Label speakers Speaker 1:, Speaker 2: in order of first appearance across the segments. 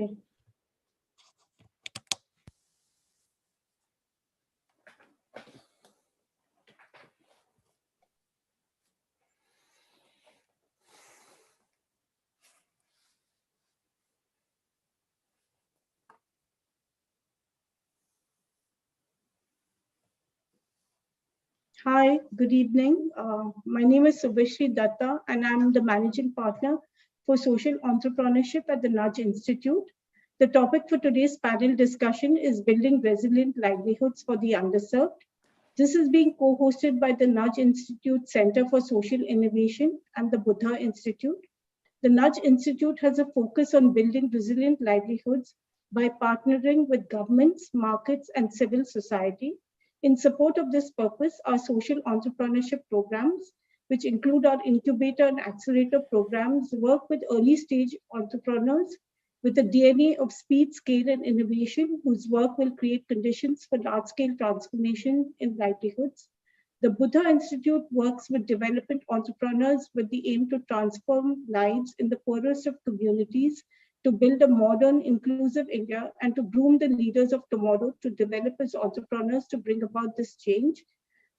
Speaker 1: Okay. Hi, good evening. My name is Subhashree Dutta, and I'm the managing partner for social entrepreneurship at the 𝐁𝐮𝐢𝐥𝐝𝐢𝐧𝐠 Institute. The topic for today's panel discussion is building resilient livelihoods for the underserved. This is being co-hosted by the 𝐁𝐮𝐢𝐥𝐝𝐢𝐧𝐠 Institute Center for Social Innovation and the Buddha Institute. The 𝐁𝐮𝐢𝐥𝐝𝐢𝐧𝐠 Institute has a focus on building resilient livelihoods by partnering with governments, markets, and civil society. In support of this purpose, our social entrepreneurship programs, which include our Incubator and Accelerator programs, work with early stage entrepreneurs with a DNA of speed, scale, and innovation, whose work will create conditions for large-scale transformation in livelihoods. The Buddha Institute works with development entrepreneurs with the aim to transform lives in the poorest of communities, to build a modern, inclusive India, and to groom the leaders of tomorrow to develop as entrepreneurs to bring about this change.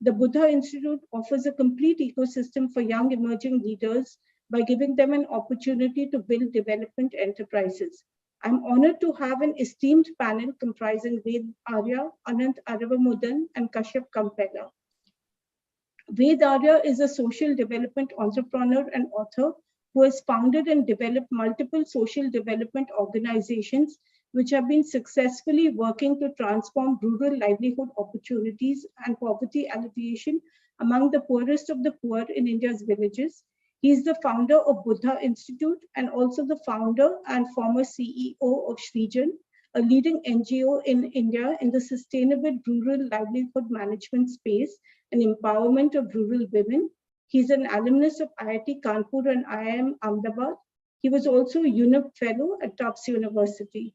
Speaker 1: The Buddha Institute offers a complete ecosystem for young emerging leaders by giving them an opportunity to build development enterprises. I'm honored to have an esteemed panel comprising Arya, Ananth, Aravamudan, and Kashyap Kompella. Arya is a social development entrepreneur and author who has founded and developed multiple social development organizations which have been successfully working to transform rural livelihood opportunities and poverty alleviation among the poorest of the poor in India's villages. He is the founder of Buddha Institute and also the founder and former CEO of 𝐁𝐮𝐢𝐥𝐝𝐢𝐧𝐠, a leading NGO in India in the sustainable rural livelihood management space and empowerment of rural women. He's an alumnus of IIT Kanpur and IIM Ahmedabad. He was also a UNIP Fellow at Tufts University.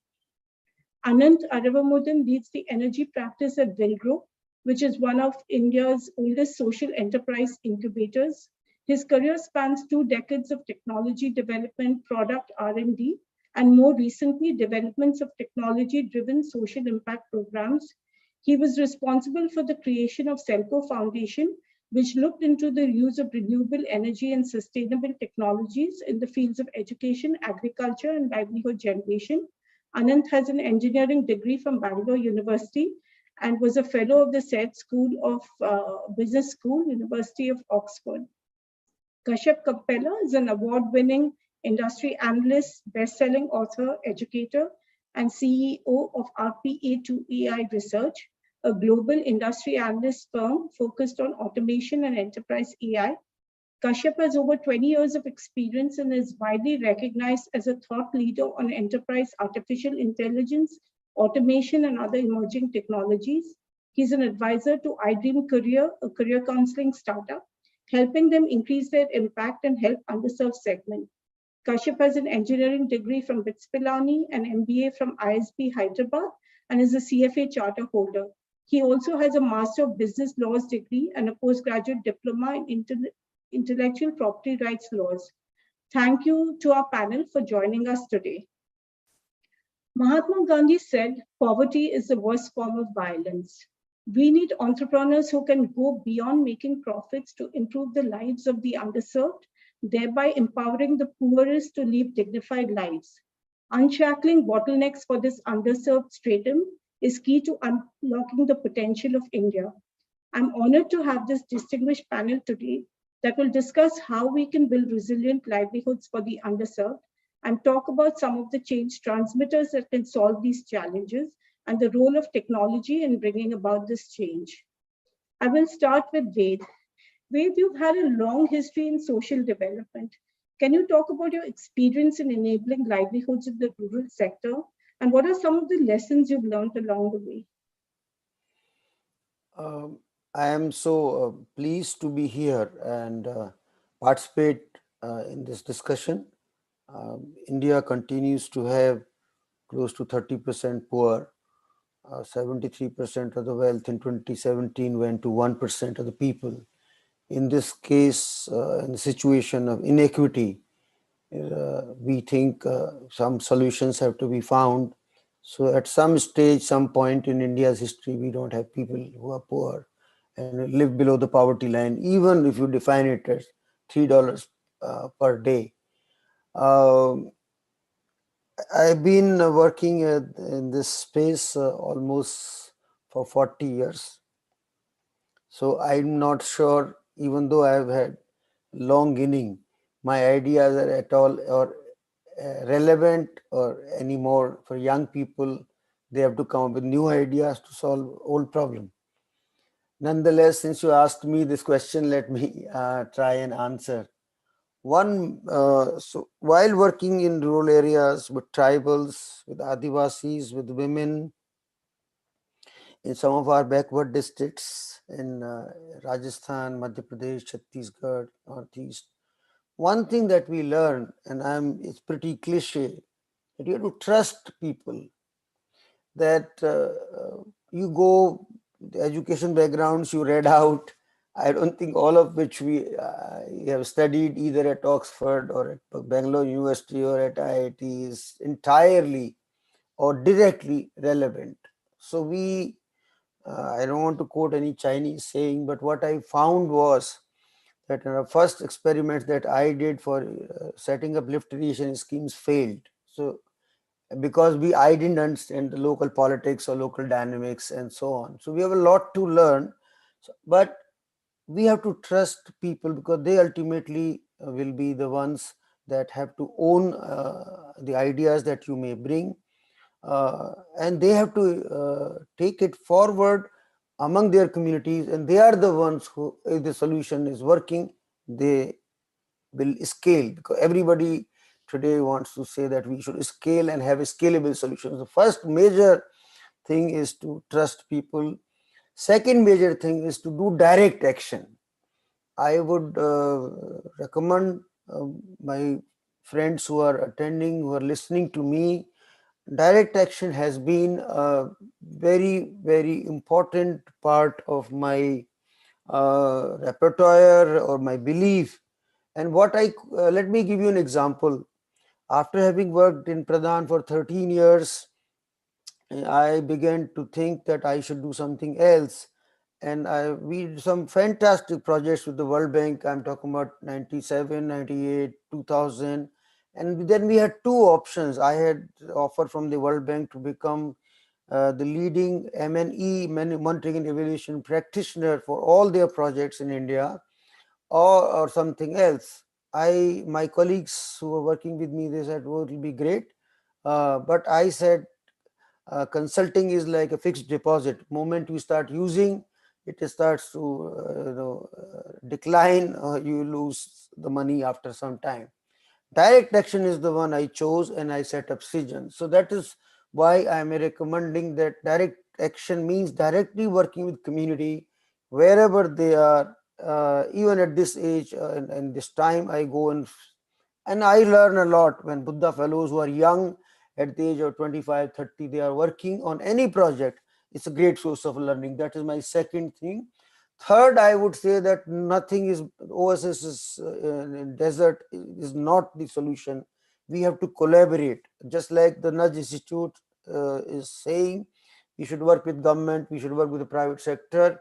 Speaker 1: Ananth Aravamudan leads the energy practice at Villgro, which is one of India's oldest social enterprise incubators. His career spans 2 decades of technology development, product R&D, and more recently, developments of technology-driven social impact programs. He was responsible for the creation of 𝐭𝐶𝐻 Foundation, which looked into the use of renewable energy and sustainable technologies in the fields of education, agriculture, and livelihood generation. Ananth has an engineering degree from Bangalore University and was a fellow of the 𝐶𝐻 School of Business School, University of Oxford. Kashyap Kompella is an award-winning industry analyst, best-selling author, educator, and CEO of RPA2AI Research, a global industry analyst firm focused on automation and enterprise AI. Kashyap has over 20 years of experience and is widely recognized as a thought leader on enterprise artificial intelligence, automation, and other emerging technologies. He's an advisor to iDream Career, a career counseling startup, helping them increase their impact and help underserved segment. Kashyap has an engineering degree from BITS Pilani, an MBA from ISB Hyderabad, and is a CFA charter holder. He also has a Master of Business Laws degree and a postgraduate diploma in intellectual property rights laws. Thank you to our panel for joining us today. Mahatma Gandhi said, poverty is the worst form of violence. We need entrepreneurs who can go beyond making profits to improve the lives of the underserved, thereby empowering the poorest to live dignified lives. Unshackling bottlenecks for this underserved stratum is key to unlocking the potential of India. I'm honored to have this distinguished panel today that will discuss how we can build resilient livelihoods for the underserved and talk about some of the change transmitters that can solve these challenges and the role of technology in bringing about this change. I will start with Ved. Ved, you've had a long history in social development. Can you talk about your experience in enabling livelihoods in the rural sector? And what are some of the lessons you've learned along the way?
Speaker 2: I am so pleased to be here and participate in this discussion. India continues to have close to 30% poor. 73% of the wealth in 2017 went to 1% of the people. In this case, in the situation of inequity, We think some solutions have to be found. So at some stage, some point in India's history, we don't have people who are poor and live below the poverty line, even if you define it as $3 per day. I've been working in this space almost for 40 years. So I'm not sure, even though I've had long inning, my ideas are at all or relevant or anymore for young people. They have to come up with new ideas to solve old problem. Nonetheless, since you asked me this question, let me try and answer. One, so while working in rural areas with tribals, with Adivasis, with women, in some of our backward districts in Rajasthan, Madhya Pradesh, Chhattisgarh, Northeast, one thing that we learn, and it's pretty cliche, that you have to trust people, that you go, the education backgrounds you read out, I don't think all of which we have studied either at Oxford or at Bangalore University or at IIT is entirely or directly relevant. So I don't want to quote any Chinese saying, but what I found was that in the first experiments that I did for setting up lift irrigation schemes failed. So because I didn't understand the local politics or local dynamics and so on. So we have a lot to learn, but we have to trust people because they ultimately will be the ones that have to own the ideas that you may bring. And they have to take it forward among their communities, and they are the ones who, if the solution is working, they will scale, because everybody today wants to say that we should scale and have a scalable solution. The first major thing is to trust people. Second major thing is to do direct action. I would recommend my friends who are attending, who are listening to me, direct action has been a very, very important part of my repertoire or my belief. And let me give you an example. After having worked in Pradhan for 13 years, I began to think that I should do something else. And we did some fantastic projects with the World Bank. I'm talking about 97, 98, 2000. And then we had two options. I had offered from the World Bank to become the leading M&E, monitoring and evaluation practitioner for all their projects in India, or something else. My colleagues who were working with me, they said, oh, it will be great. But I said, consulting is like a fixed deposit. Moment you start using, it starts to decline, you lose the money after some time. Direct action is the one I chose, and I set up 𝐁𝐮. So that is why I am recommending that direct action means directly working with community wherever they are. Even at this age and this time, I go and I learn a lot when Buddha fellows who are young at the age of 25, 30, they are working on any project. It's a great source of learning. That is my second thing. Third, I would say that nothing is, oasis is in desert is not the solution. We have to collaborate. Just like the Nudge Institute is saying, we should work with government, we should work with the private sector.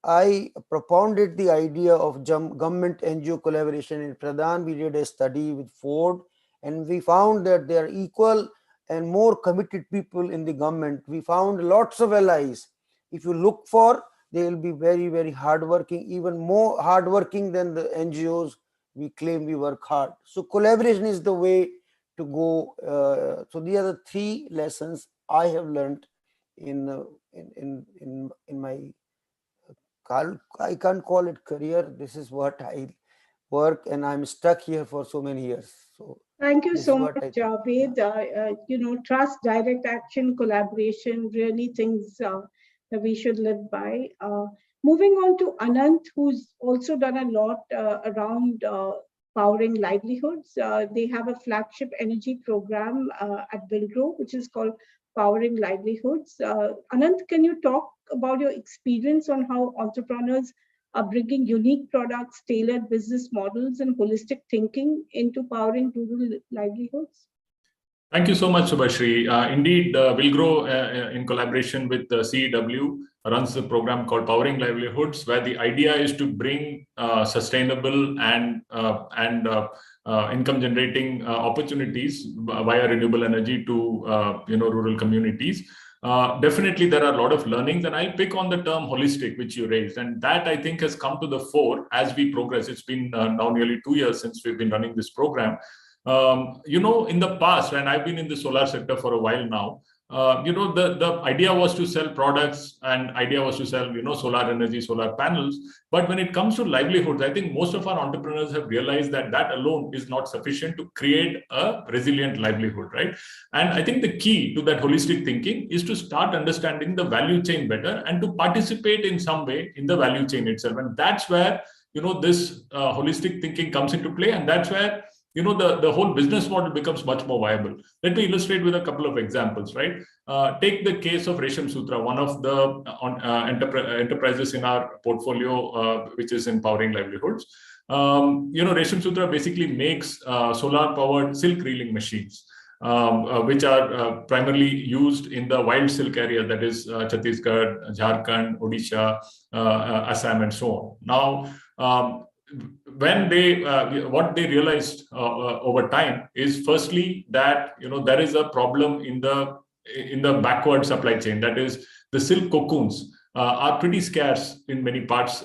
Speaker 2: I propounded the idea of government NGO collaboration in Pradhan. We did a study with Ford, and we found that there are equal and more committed people in the government. We found lots of allies. If you look for, they will be very, very hardworking, even more hardworking than the NGOs we claim we work hard. So collaboration is the way to go. So these are the three lessons I have learned in my, I can't call it career. This is what I work, and I'm stuck here for so many years. So
Speaker 1: thank you
Speaker 2: this is
Speaker 1: so
Speaker 2: what
Speaker 1: much,
Speaker 2: I think.
Speaker 1: Javed. Trust, direct action, collaboration, really things that we should live by. Moving on to Ananth, who's also done a lot around powering livelihoods. They have a flagship energy program at Villgro, which is called Powering Livelihoods. Ananth, can you talk about your experience on how entrepreneurs are bringing unique products, tailored business models, and holistic thinking into powering rural livelihoods?
Speaker 3: Thank you so much, Subhashree. Indeed, Villgro, in collaboration with CEW, runs a program called Powering Livelihoods, where the idea is to bring sustainable and income-generating opportunities via renewable energy to rural communities. Definitely, there are a lot of learnings, and I'll pick on the term holistic, which you raised, and that I think has come to the fore as we progress. It's been now nearly 2 years since we've been running this program. In the past, and I've been in the solar sector for a while now, the idea was to sell products and idea was to sell, solar energy, solar panels. But when it comes to livelihoods, I think most of our entrepreneurs have realized that that alone is not sufficient to create a resilient livelihood, right? And I think the key to that holistic thinking is to start understanding the value chain better and to participate in some way in the value chain itself. And that's where, this holistic thinking comes into play. And that's where the whole business model becomes much more viable. Let me illustrate with a couple of examples, right? Take the case of ରେଶମ, one of the enterprises in our portfolio, which is empowering livelihoods. ରେଶମ basically makes solar-powered silk reeling machines, which are primarily used in the wild silk area, that is Chhattisgarh, Jharkhand, Odisha, Assam, and so on. Now, when what they realized over time is, firstly, that there is a problem in the backward supply chain. That is, the silk cocoons are pretty scarce in many parts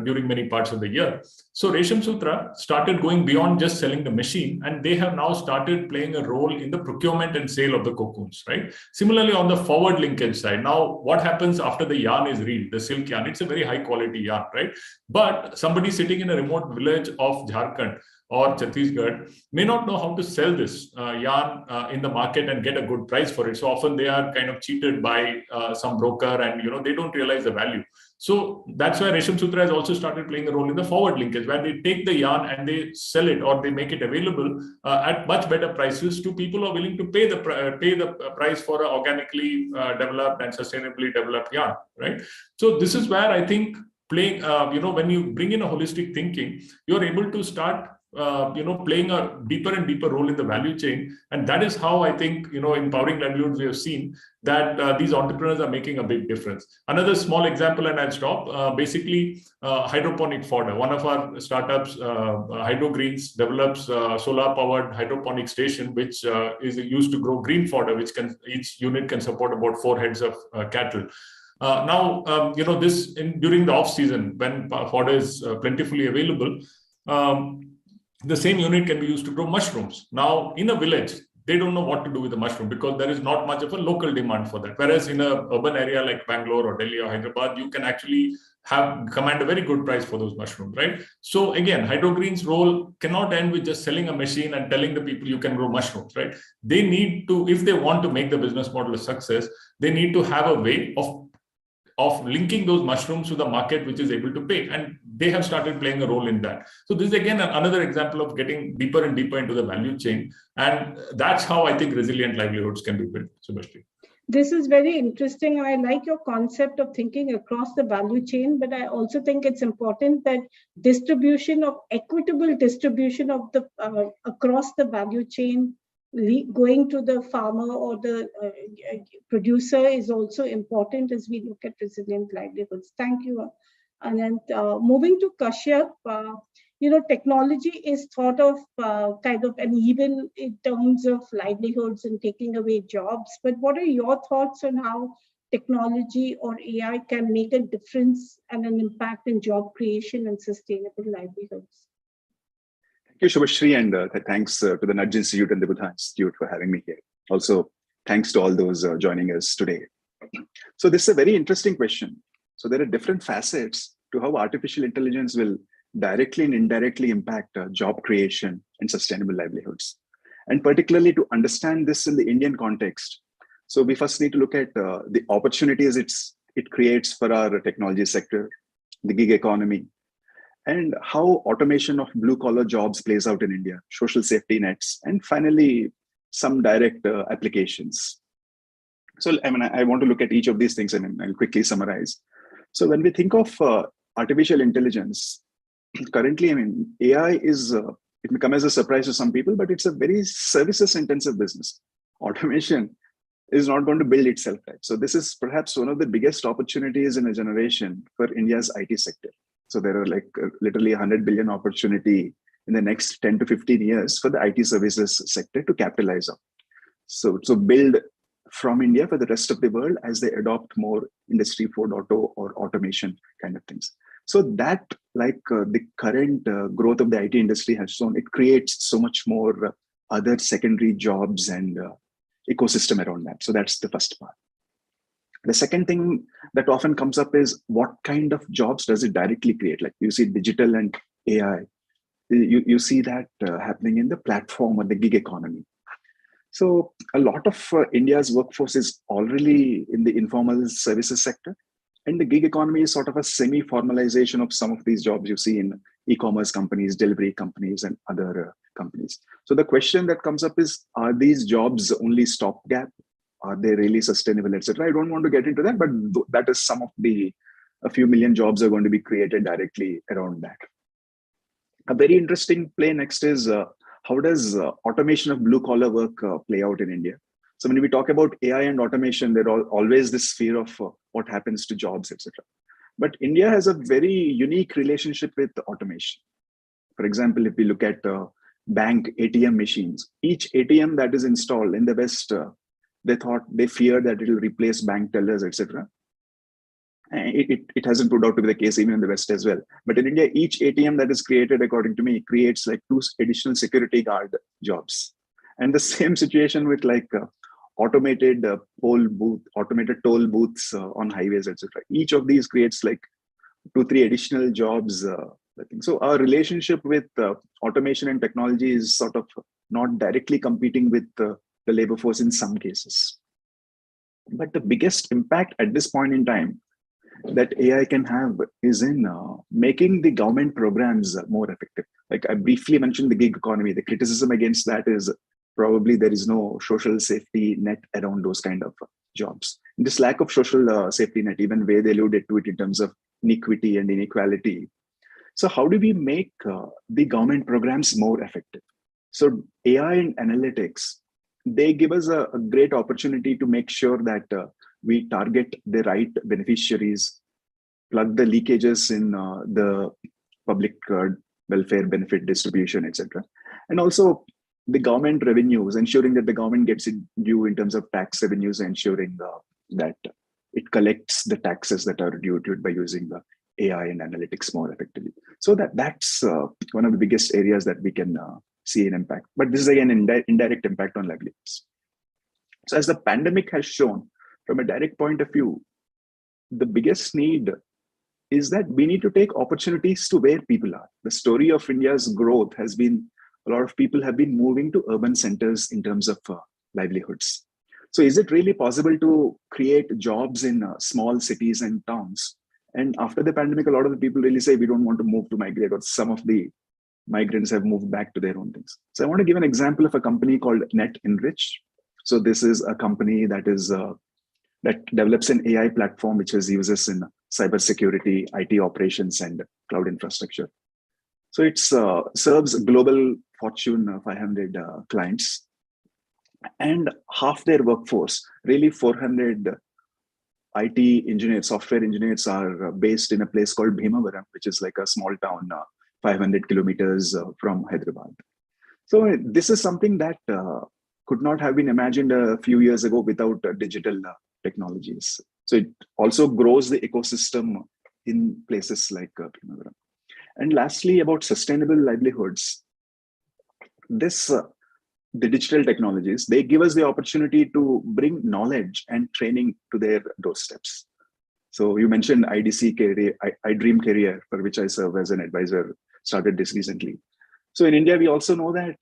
Speaker 3: during many parts of the year. So ରେଶମ started going beyond just selling the machine, and they have now started playing a role in the procurement and sale of the cocoons, right? Similarly, on the forward linkage side, now what happens after the yarn is reeled, the silk yarn, it's a very high quality yarn, right? But somebody sitting in a remote village of Jharkhand or Chhattisgarh may not know how to sell this yarn in the market and get a good price for it. So often they are kind of cheated by some broker, and they don't realize the value. So that's why ରେଶମ has also started playing a role in the forward linkage, where they take the yarn and they sell it or they make it available at much better prices to people who are willing to pay the price for an organically developed and sustainably developed yarn, right? So this is where I think playing, when you bring in a holistic thinking, you're able to start playing a deeper and deeper role in the value chain. And that is how I think, in Powering Livelihoods, we have seen that these entrepreneurs are making a big difference. Another small example, and I'll stop, basically hydroponic fodder. One of our startups, HydroGreens, develops solar-powered hydroponic station, which is used to grow green fodder, which each unit can support about 4 heads of cattle. During the off season, when fodder is plentifully available, the same unit can be used to grow mushrooms. Now, in a village, they don't know what to do with the mushroom because there is not much of a local demand for that. Whereas in an urban area like Bangalore or Delhi or Hyderabad, you can actually command a very good price for those mushrooms, right? So again, HydroGreen's role cannot end with just selling a machine and telling the people you can grow mushrooms, right? They need to, if they want to make the business model a success, they need to have a way of linking those mushrooms to the market which is able to pay, and they have started playing a role in that. So this is again another example of getting deeper and deeper into the value chain, and that's how I think resilient livelihoods can be built. Subhashree.
Speaker 1: This is very interesting. I like your concept of thinking across the value chain, but I also think it's important that equitable distribution of the across the value chain, going to the farmer or the producer, is also important as we look at resilient livelihoods. Thank you, Ananth. Moving to Kashyap, technology is thought of kind of an evil in terms of livelihoods and taking away jobs. But what are your thoughts on how technology or AI can make a difference and an impact in job creation and sustainable livelihoods?
Speaker 4: Thank you, Subhashree, and thanks to the Nudge Institute and the Buddha Institute for having me here. Also, thanks to all those joining us today. So this is a very interesting question. So there are different facets to how artificial intelligence will directly and indirectly impact job creation and sustainable livelihoods. And particularly to understand this in the Indian context. So we first need to look at the opportunities it creates for our technology sector, the gig economy, and how automation of blue-collar jobs plays out in India, social safety nets, and finally, some direct applications. So I want to look at each of these things and I'll quickly summarize. So when we think of artificial intelligence, currently, I mean, AI is, it may come as a surprise to some people, but it's a very services intensive business. Automation is not going to build itself, right? So this is perhaps one of the biggest opportunities in a generation for India's IT sector. So there are like literally 100 billion opportunity in the next 10 to 15 years for the IT services sector to capitalize on. So build from India for the rest of the world as they adopt more Industry 4.0 or automation kind of things. So that, like the current growth of the IT industry has shown, it creates so much more other secondary jobs and ecosystem around that. So that's the first part. The second thing that often comes up is what kind of jobs does it directly create? Like you see digital and AI, you see that happening in the platform or the gig economy. So a lot of India's workforce is already in the informal services sector. And the gig economy is sort of a semi-formalization of some of these jobs you see in e-commerce companies, delivery companies, and other companies. So the question that comes up is, are these jobs only stopgap? Are they really sustainable, etc.? I don't want to get into that, but that is some of a few million jobs are going to be created directly around that. A very interesting play next is, how does automation of blue-collar work play out in India? So when we talk about AI and automation, there are always this fear of what happens to jobs, etc. But India has a very unique relationship with automation. For example, if we look at bank ATM machines, each ATM that is installed in the West, they fear that it will replace bank tellers, etc. It hasn't proved out to be the case even in the West as well. But in India, each ATM that is created, according to me, creates like 2 additional security guard jobs. And the same situation with like automated toll booths on highways, etc. Each of these creates like 2-3 additional jobs. I think so. Our relationship with automation and technology is sort of not directly competing with the labor force in some cases. But the biggest impact at this point in time that AI can have is in making the government programs more effective. Like I briefly mentioned the gig economy. The criticism against that is probably there is no social safety net around those kind of jobs. And this lack of social safety net, even where they alluded to it in terms of inequity and inequality. So how do we make the government programs more effective? So AI and analytics, they give us a great opportunity to make sure that we target the right beneficiaries, plug the leakages in the public welfare benefit distribution, etc. And also the government revenues, ensuring that the government gets it due in terms of tax revenues, ensuring that it collects the taxes that are due to it by using the AI and analytics more effectively. So that's one of the biggest areas that we can see an impact. But this is again indirect impact on livelihoods. So as the pandemic has shown, from a direct point of view, the biggest need is that we need to take opportunities to where people are. The story of India's growth has been a lot of people have been moving to urban centers in terms of livelihoods. So is it really possible to create jobs in small cities and towns? And after the pandemic, a lot of the people really say, we don't want to move to migrate, or some of the migrants have moved back to their own things. So I want to give an example of a company called NetEnrich. So this is a company that is that develops an AI platform which is uses in cybersecurity, IT operations, and cloud infrastructure. So it serves global Fortune 500 clients, and half their workforce, really 400 IT engineers, software engineers, are based in a place called Bhimavaram, which is like a small town 500 kilometers from Hyderabad. So this is something that could not have been imagined a few years ago without digital technologies. So it also grows the ecosystem in places like Bhimavaram. And lastly, about sustainable livelihoods, the digital technologies, they give us the opportunity to bring knowledge and training to their doorsteps. So you mentioned IDC career, iDream Career, for which I serve as an advisor, started this recently. So in India, we also know that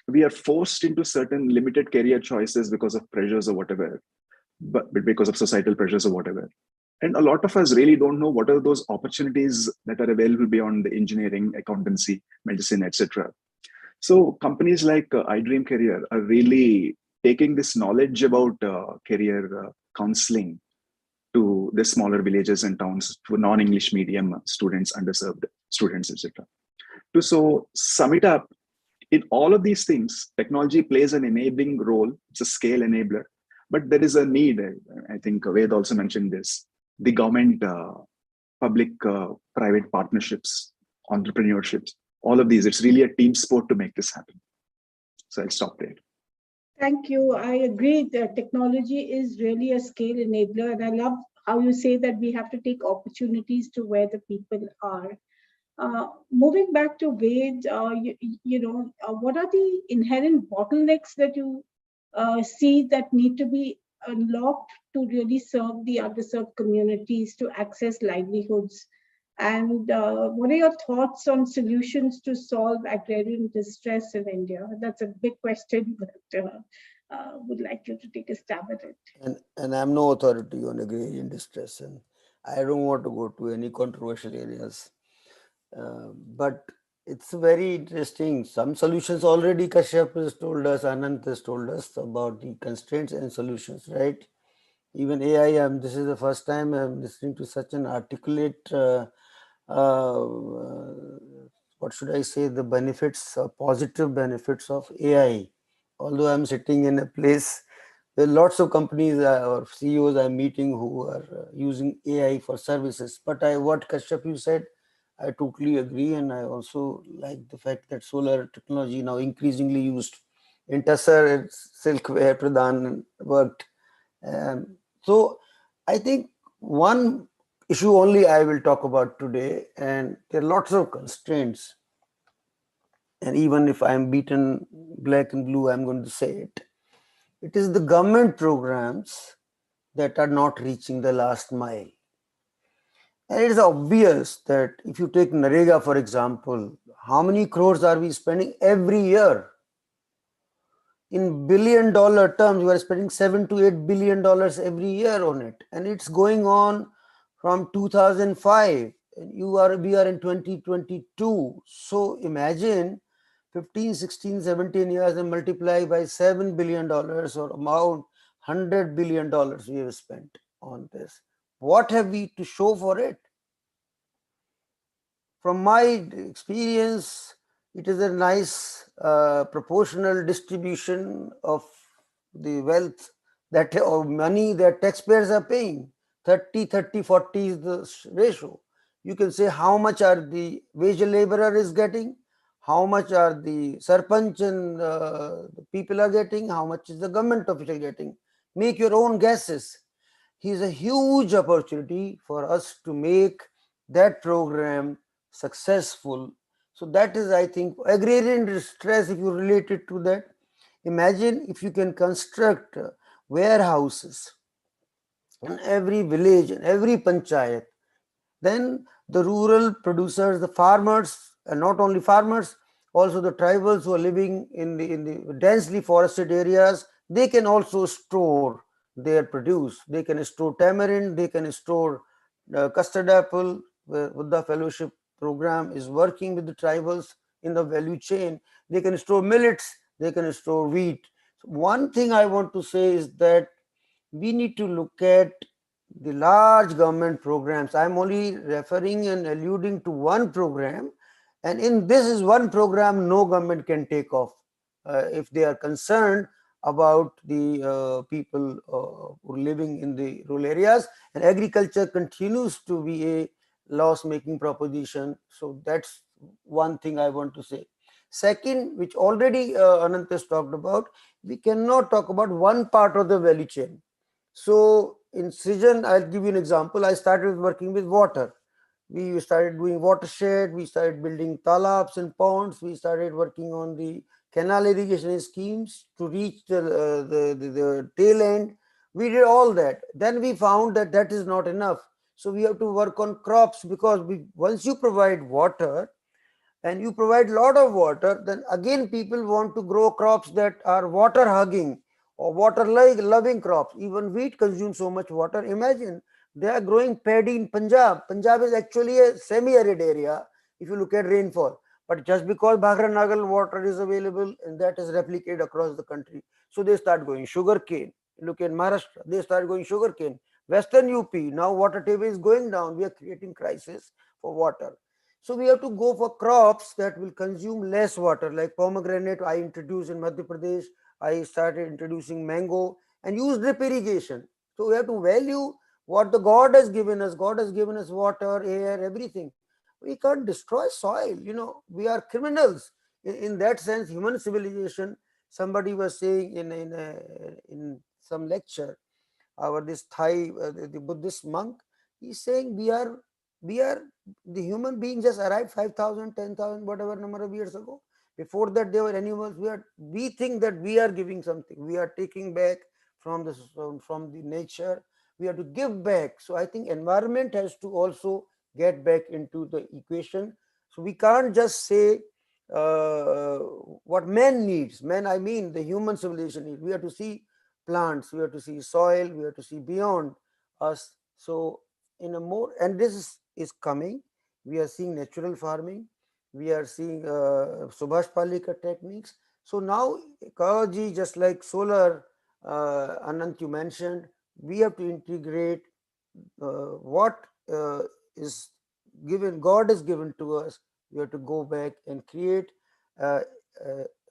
Speaker 4: we are forced into certain limited career choices because of pressures or whatever, but because of societal pressures or whatever. And a lot of us really don't know what are those opportunities that are available beyond the engineering, accountancy, medicine, etc. So companies like iDream Career are really taking this knowledge about career counseling to the smaller villages and towns, to non-English medium students, underserved students, etc. To so sum it up, in all of these things, technology plays an enabling role. It's a scale enabler, but there is a need. I think Ved also mentioned this. The government, public-private partnerships, entrepreneurships, all of these. It's really a team sport to make this happen. So I'll stop there.
Speaker 1: Thank you. I agree that technology is really a scale enabler, and I love how you say that we have to take opportunities to where the people are. Moving back to Ved, what are the inherent bottlenecks that you see that need to be unlocked to really serve the underserved communities to access livelihoods? And what are your thoughts on solutions to solve agrarian distress in India? That's a big question, but would like you to take a stab at it.
Speaker 2: And I'm no authority on agrarian distress, and I don't want to go to any controversial areas. But it's very interesting. Some solutions already Kashyap has told us, Ananth has told us about the constraints and solutions, right? Even AI, this is the first time I'm listening to such an articulate, what should I say, the benefits, positive benefits of AI. Although I'm sitting in a place where lots of companies or CEOs I'm meeting who are using AI for services. But what Kashyap you said, I totally agree, and I also like the fact that solar technology now increasingly used in Tassar, silkware, Pradhan worked. So I think one issue only I will talk about today, and there are lots of constraints. And even if I'm beaten black and blue, I'm going to say it. It is the government programs that are not reaching the last mile. And it is obvious that if you take Narega, for example, how many crores are we spending every year? In billion-dollar terms, we are spending $7 to $8 billion every year on it. And it's going on from 2005. We are in 2022. So imagine 15, 16, 17 years and multiply by $7 billion or amount, $100 billion we have spent on this. What have we to show for it? From my experience, it is a nice proportional distribution of the wealth that or money that taxpayers are paying. 30, 30, 40 is the ratio. You can say how much are the wage laborer is getting, how much are the sarpanch and the people are getting, how much is the government official getting. Make your own guesses. Here's a huge opportunity for us to make that program successful. So that is, I think, agrarian distress, if you relate it to that. Imagine if you can construct warehouses in every village, in every panchayat, then the rural producers, the farmers, and not only farmers, also the tribals who are living in the densely forested areas, they can also store their produce. They can store tamarind, they can store custard apple. Buddha Fellowship program is working with the tribals in the value chain. They can store millets, they can store wheat. So one thing I want to say is that we need to look at the large government programs. I'm only referring and alluding to one program, and in this is one program no government can take off if they are concerned about the people who are living in the rural areas, and agriculture continues to be a loss-making proposition. So that's one thing I want to say. Second, which already Ananth has talked about, we cannot talk about one part of the value chain. So in 𝐁𝐮𝐢𝐥𝐝𝐢𝐳, I'll give you an example. I started working with water. We started doing watershed, we started building talabs and ponds, we started working on the canal irrigation schemes to reach the tail end. We did all that. Then we found that that is not enough. So we have to work on crops, because once you provide water and you provide a lot of water, then again people want to grow crops that are water hugging or water loving crops. Even wheat consumes so much water. Imagine they are growing paddy in Punjab. Punjab is actually a semi-arid area if you look at rainfall. But just because Bhagra Nagal water is available, and that is replicated across the country, so they start growing sugar cane. Look at Maharashtra, they start growing sugar cane. Western UP, now water table is going down. We are creating crisis for water. So we have to go for crops that will consume less water, like pomegranate I introduced in Madhya Pradesh. I started introducing mango and use drip irrigation. So we have to value what the God has given us. God has given us water, air, everything. We can't destroy soil. We are criminals in that sense. Human civilization. Somebody was saying in some lecture, this Thai the Buddhist monk, he's saying we are the human beings just arrived 5,000, 10,000, whatever number of years ago. Before that, they were animals. We think that we are giving something. We are taking back from the nature. We have to give back. So I think environment has to also get back into the equation. So we can't just say what man needs. Man, I mean the human civilization needs. We have to see plants, we have to see soil, we have to see beyond us. So and this is coming. We are seeing natural farming. We are seeing Subhash Palika techniques. So now ecology, just like solar, Ananth, you mentioned, we have to integrate what is given, God is given to us. We have to go back and create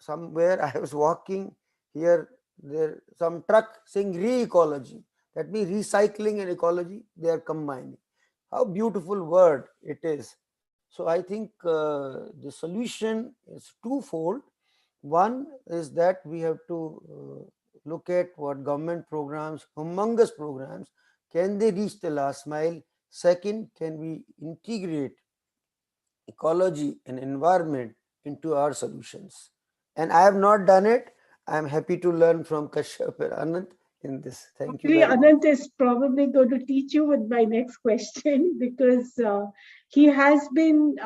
Speaker 2: somewhere. I was walking here, there some truck saying re-ecology. That means recycling and ecology, they are combining. How beautiful word it is. So I think the solution is twofold. One is that we have to look at what government programs, humongous programs, can they reach the last mile? Second, can we integrate ecology and environment into our solutions? And I have not done it. I am happy to learn from Kashyap and Ananth in this. Thank you very much.
Speaker 1: Ananth is probably going to teach you with my next question, because he has been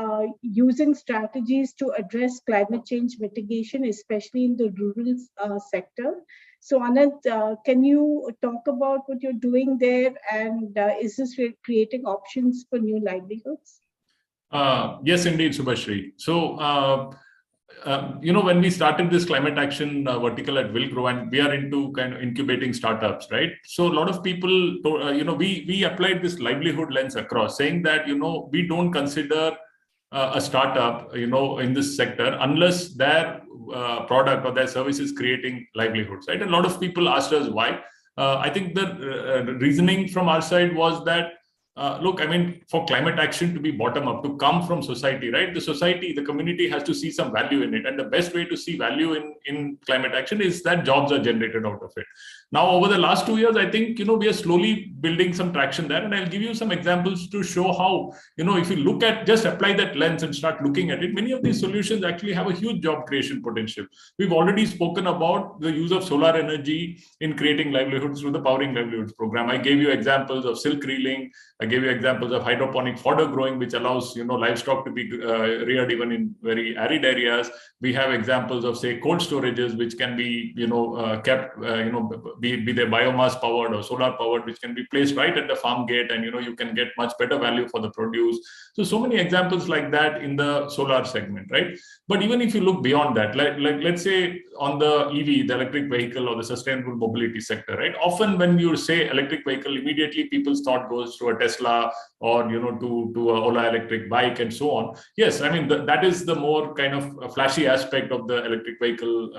Speaker 1: using strategies to address climate change mitigation, especially in the rural sector. So Ananth, can you talk about what you're doing there, and is this creating options for new livelihoods?
Speaker 3: Yes, indeed, Subhashree. So, when we started this climate action vertical at Villgro, and we are into kind of incubating startups, right? So a lot of people, we applied this livelihood lens across, saying that, we don't consider a startup, in this sector unless their product or their service is creating livelihoods, right? And a lot of people asked us why. I think the reasoning from our side was that, look, I mean, for climate action to be bottom up, to come from society, right? The society, the community has to see some value in it. And the best way to see value in climate action is that jobs are generated out of it. Now, over the last 2 years, I think, we are slowly building some traction there. And I'll give you some examples to show how, if you look at, just apply that lens and start looking at it, many of these solutions actually have a huge job creation potential. We've already spoken about the use of solar energy in creating livelihoods through the Powering Livelihoods program. I gave you examples of silk reeling. I gave you examples of hydroponic fodder growing, which allows, livestock to be reared even in very arid areas. We have examples of, say, cold storages, which can be, kept, be they biomass powered or solar powered, which can be placed right at the farm gate, and, you can get much better value for the produce. So many examples like that in the solar segment, right? But even if you look beyond that, like let's say on the EV, the electric vehicle, or the sustainable mobility sector, right? Often when you say electric vehicle, immediately people's thought goes to a Tesla or, to a Ola electric bike and so on. Yes, I mean, that is the more kind of flashy aspect of the electric vehicle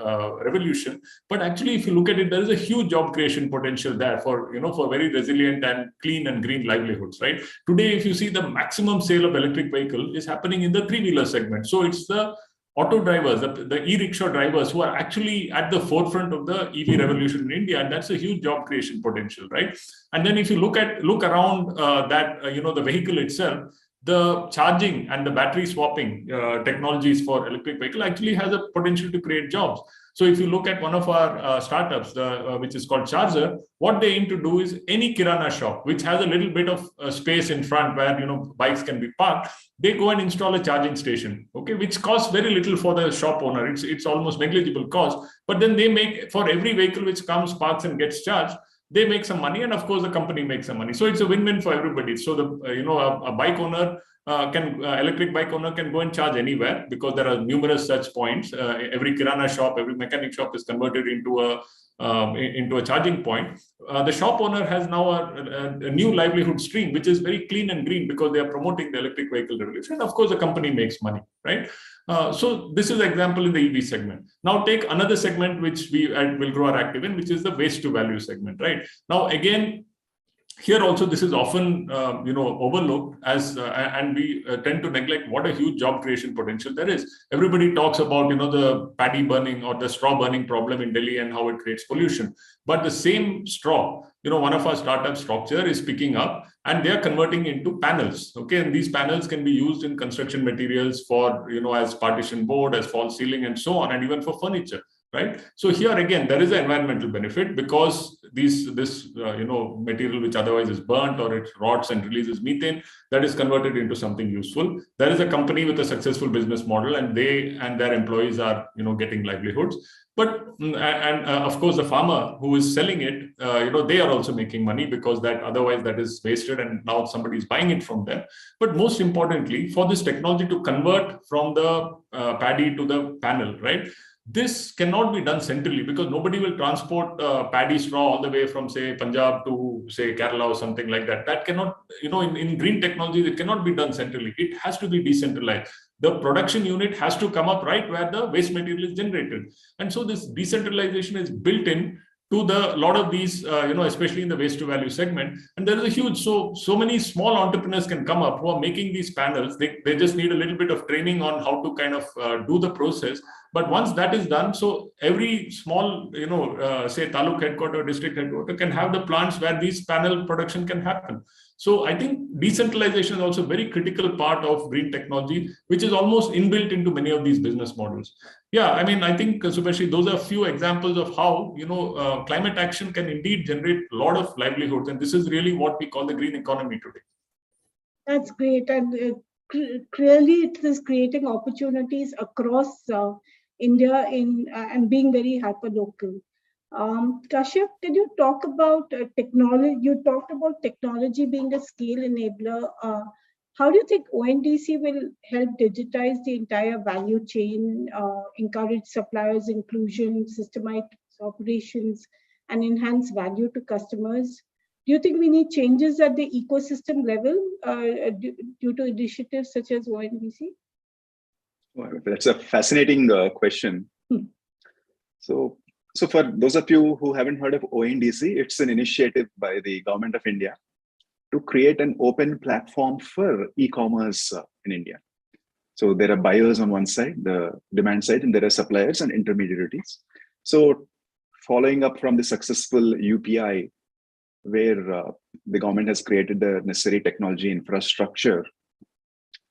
Speaker 3: revolution. But actually, if you look at it, there is a huge job creation potential there for, for very resilient and clean and green livelihoods, right? Today, if you see, the maximum sale of electric vehicle is happening in the three-wheeler segment. So it's the auto drivers, the e-rickshaw drivers, who are actually at the forefront of the EV revolution in India, and that's a huge job creation potential, right? And then if you look around the vehicle itself, the charging and the battery swapping technologies for electric vehicle actually has a potential to create jobs. So if you look at one of our startups, which is called 𝐁𝐮𝐢𝐥𝐝𝐢𝐧𝐠, what they aim to do is any kirana shop, which has a little bit of space in front where, bikes can be parked, they go and install a charging station, okay, which costs very little for the shop owner. It's almost negligible cost, but then they make, for every vehicle which comes, parks and gets charged, they make some money, and of course the company makes some money. So it's a win-win for everybody. So a bike owner electric bike owner can go and charge anywhere, because there are numerous such points. Every kirana shop, every mechanic shop is converted into into a charging point, the shop owner has now a new livelihood stream, which is very clean and green because they are promoting the electric vehicle revolution. And of course, the company makes money, right? So this is an example in the EV segment. Now take another segment which we at Villgro are active in, which is the waste to value segment, right? Now again, here also this is often overlooked as and we tend to neglect what a huge job creation potential there is. Everybody talks about the paddy burning or the straw burning problem in Delhi and how it creates pollution, but the same straw, one of our startup Structure is picking up and they are converting into panels. Okay, and these panels can be used in construction materials for as partition board, as false ceiling, and so on, and even for furniture. Right. So here again, there is an environmental benefit because this material which otherwise is burnt or it rots and releases methane, that is converted into something useful. There is a company with a successful business model, and they and their employees are getting livelihoods. But of course, the farmer who is selling it, they are also making money because that otherwise that is wasted, and now somebody is buying it from them. But most importantly, for this technology to convert from the paddy to the panel, right? This cannot be done centrally because nobody will transport paddy straw all the way from, say, Punjab to, say, Kerala or something like that. That cannot, in green technology, it cannot be done centrally. It has to be decentralized. The production unit has to come up right where the waste material is generated. And so this decentralization is built in to the lot of these, especially in the waste to value segment. And there is a huge, so many small entrepreneurs can come up who are making these panels. They just need a little bit of training on how to kind of do the process. But once that is done, so every small, say taluk headquarter, district headquarter can have the plants where these panel production can happen. So I think decentralization is also a very critical part of green technology, which is almost inbuilt into many of these business models. Yeah, I mean, I think, Subhashree, those are a few examples of how, climate action can indeed generate a lot of livelihoods. And this is really what we call the green economy today.
Speaker 1: That's great. And clearly it is creating opportunities across India and being very hyper-local. Kashyap, can you talk about technology? You talked about technology being a scale enabler. How do you think ONDC will help digitize the entire value chain, encourage suppliers' inclusion, systemize operations, and enhance value to customers? Do you think we need changes at the ecosystem level due to initiatives such as ONDC?
Speaker 4: Well, that's a fascinating question. So for those of you who haven't heard of ONDC, it's an initiative by the Government of India to create an open platform for e-commerce in India. So there are buyers on one side, the demand side, and there are suppliers and intermediaries. So following up from the successful UPI, where the government has created the necessary technology infrastructure,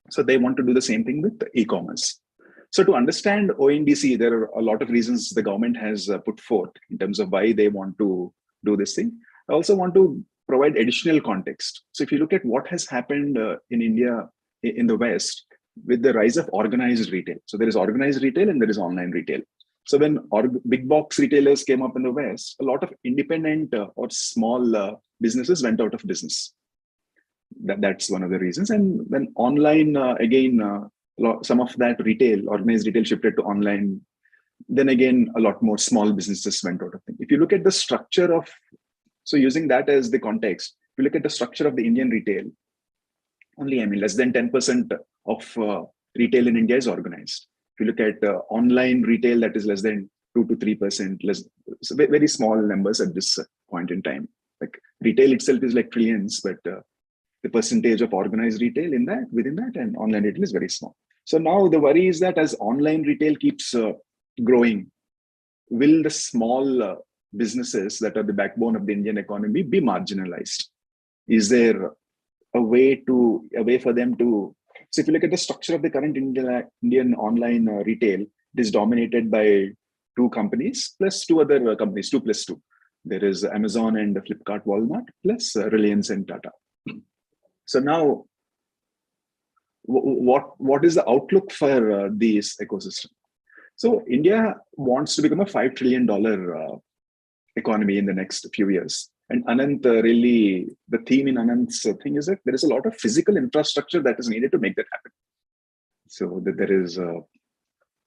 Speaker 4: so they want to do the same thing with e-commerce. So to understand ONDC, there are a lot of reasons the government has put forth in terms of why they want to do this thing. I also want to provide additional context. So if you look at what has happened in India, in the West, with the rise of organized retail. So there is organized retail and there is online retail. So when big box retailers came up in the West, a lot of independent or small businesses went out of business. That's one of the reasons. And when online, some of that organized retail shifted to online, then again, a lot more small businesses went out of things. If you look at the structure of, so using that as the context, if you look at the structure of the Indian retail, only, less than 10% of retail in India is organized. If you look at online retail, that is less than 2 to 3%, so very small numbers at this point in time. Like retail itself is like trillions, but the percentage of organized retail within that and online retail is very small. So now the worry is that as online retail keeps growing, will the small businesses that are the backbone of the Indian economy be marginalized? Is there a way for them to? So if you look at the structure of the current Indian online retail, it is dominated by 2 companies plus 2 other companies, 2 plus 2. There is Amazon and Flipkart, Walmart, plus Reliance and Tata. So now, what is the outlook for this ecosystem? So India wants to become a $5 trillion economy in the next few years. And Ananth, really, the theme in Ananth's thing is that there is a lot of physical infrastructure that is needed to make that happen. So that there is,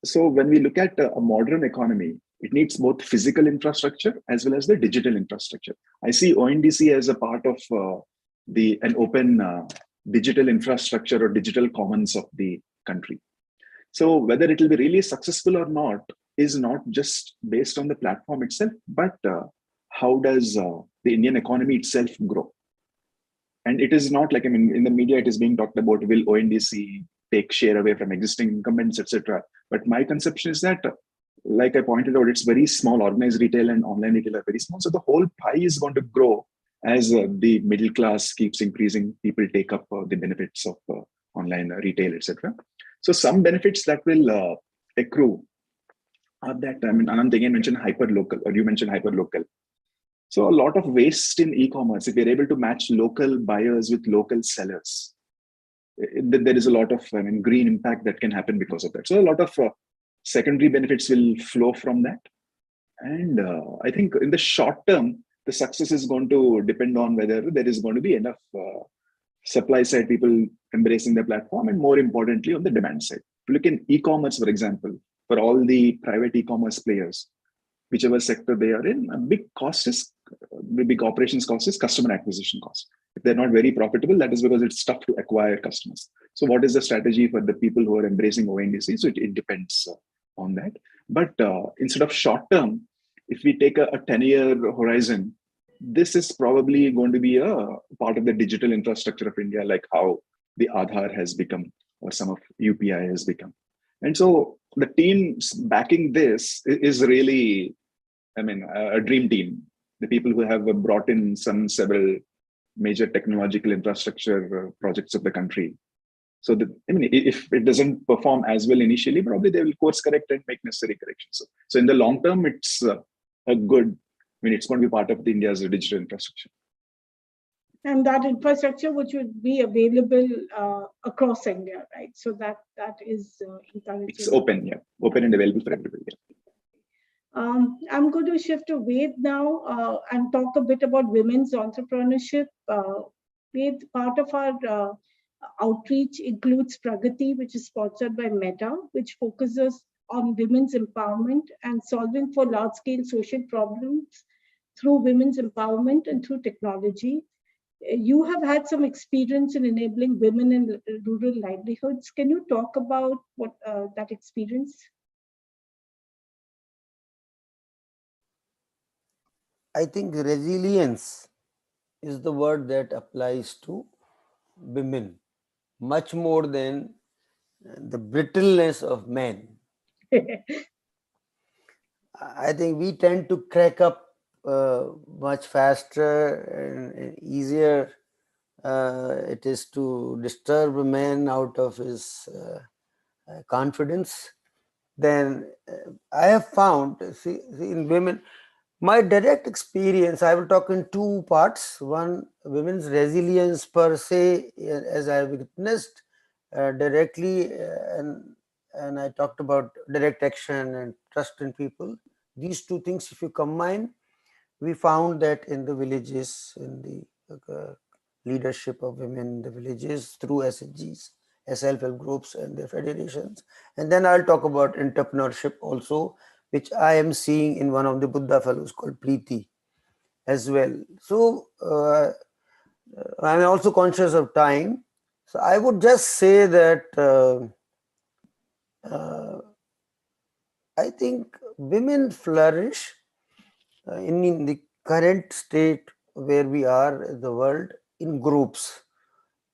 Speaker 4: so when we look at a modern economy, It needs both physical infrastructure as well as the digital infrastructure. I see ONDC as a part of an open digital infrastructure or digital commons of the country. So whether it will be really successful or not is not just based on the platform itself, but how does the Indian economy itself grow? And it is not like, I mean, in the media, it is being talked about, will ONDC take share away from existing incumbents, etc. But my conception is that, like I pointed out, it's very small. Organized retail and online retail are very small. So the whole pie is going to grow as the middle class keeps increasing. People take up the benefits of online retail, etc. So some benefits that will accrue are that, I mean, Ananth again mentioned hyper-local, or you mentioned hyper-local. So a lot of waste in e-commerce, if you're able to match local buyers with local sellers, there is a lot of green impact that can happen because of that. So a lot of secondary benefits will flow from that. And I think in the short term, the success is going to depend on whether there is going to be enough supply side people embracing the platform, and more importantly, on the demand side. If you look in e-commerce, for example, for all the private e-commerce players, whichever sector they are in, a big operations cost is customer acquisition cost. If they're not very profitable, that is because it's tough to acquire customers. So what is the strategy for the people who are embracing ONDC? So it depends on that. But instead of short term, if we take a 10-year horizon, this is probably going to be a part of the digital infrastructure of India, like how the Aadhaar has become, or some of UPI has become. And so the teams backing this is really, a dream team. The people who have brought in several major technological infrastructure projects of the country. So if it doesn't perform as well initially, probably they will course correct and make necessary corrections. So in the long term, it's a good, it's going to be part of India's digital infrastructure.
Speaker 1: And that infrastructure which would be available across India, right? So that is encouraging.
Speaker 4: It's open, yeah. Open and available for everybody. Yeah.
Speaker 1: I'm going to shift to Ved now and talk a bit about women's entrepreneurship. Ved, part of our outreach includes Pragati, which is sponsored by Meta, which focuses on women's empowerment and solving for large-scale social problems through women's empowerment and through technology. You have had some experience in enabling women in rural livelihoods. Can you talk about what that experience?
Speaker 2: I think resilience is the word that applies to women much more than the brittleness of men. I think we tend to crack up much faster and easier it is to disturb a man out of his confidence. Then I have found, see, in women, my direct experience, I will talk in two parts. One, women's resilience per se, as I witnessed directly, and I talked about direct action and trust in people. These two things, if you combine, we found that in the villages, in the leadership of women in the villages through SHGs, self-help groups and their federations. And then I'll talk about entrepreneurship also, which I am seeing in one of the Buddha fellows called Preeti as well. So I'm also conscious of time. So I would just say that I think women flourish in the current state where we are in the world in groups.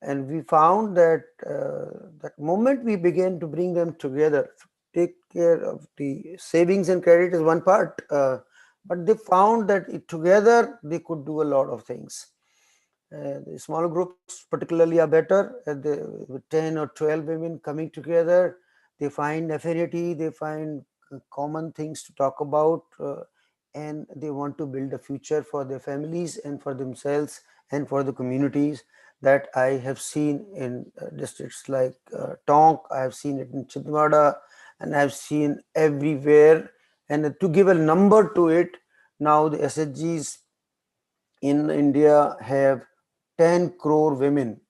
Speaker 2: And we found that that moment we began to bring them together, take care of the savings and credit is one part, but they found that together they could do a lot of things. The smaller groups particularly are better. With 10 or 12 women coming together, they find affinity, they find common things to talk about, and they want to build a future for their families and for themselves and for the communities. That I have seen in districts like Tonk, I have seen it in Chhindwara, and I have seen everywhere. And to give a number to it, now the SHGs in India have 10 crore women.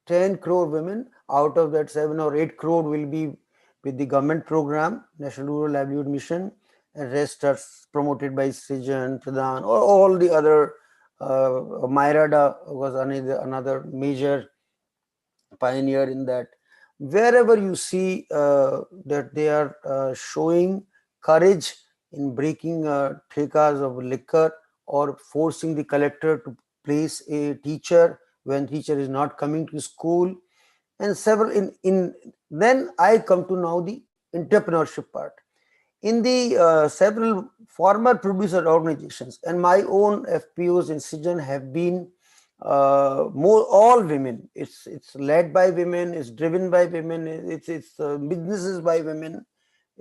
Speaker 2: 10 crore women, out of that 7 or 8 crore will be with the government program, National Rural Livelihood Mission, and rest are promoted by 𝐿𝐿, Pradhan, or all the other. Mairada was another major pioneer in that. Wherever you see that they are showing courage in breaking thekas of liquor or forcing the collector to place a teacher when teacher is not coming to school, and several in then I come to now the entrepreneurship part. In the several former producer organizations and my own FPOs in 𝐿𝐿 have been more all women. It's led by women, it's driven by women, it's businesses by women.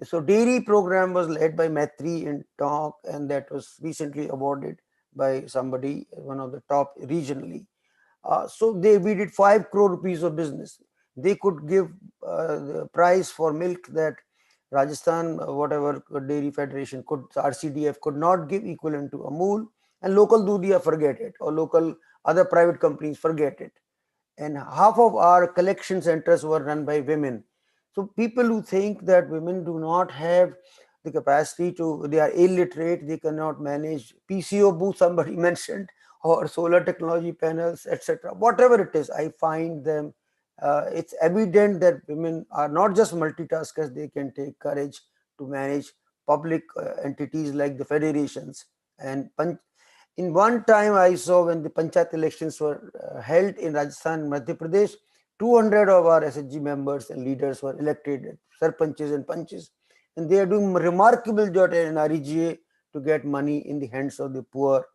Speaker 2: So dairy program was led by Maitri in Talk, and that was recently awarded by somebody, one of the top regionally. So we did 5 crore rupees of business. They could give the price for milk that Rajasthan, whatever dairy federation could, RCDF could not give equivalent to Amul, and local Dudia forget it, or local other private companies forget it. And half of our collection centers were run by women. So people who think that women do not have the capacity to, they are illiterate, they cannot manage PCO booth, somebody mentioned, or solar technology panels, etc. Whatever it is, I find them, it's evident that women are not just multitaskers, they can take courage to manage public entities like the federations. And in one time I saw when the Panchayat elections were held in Rajasthan and Madhya Pradesh, 200 of our SHG members and leaders were elected, sarpanches and panches, and they are doing remarkable job in REGA to get money in the hands of the poor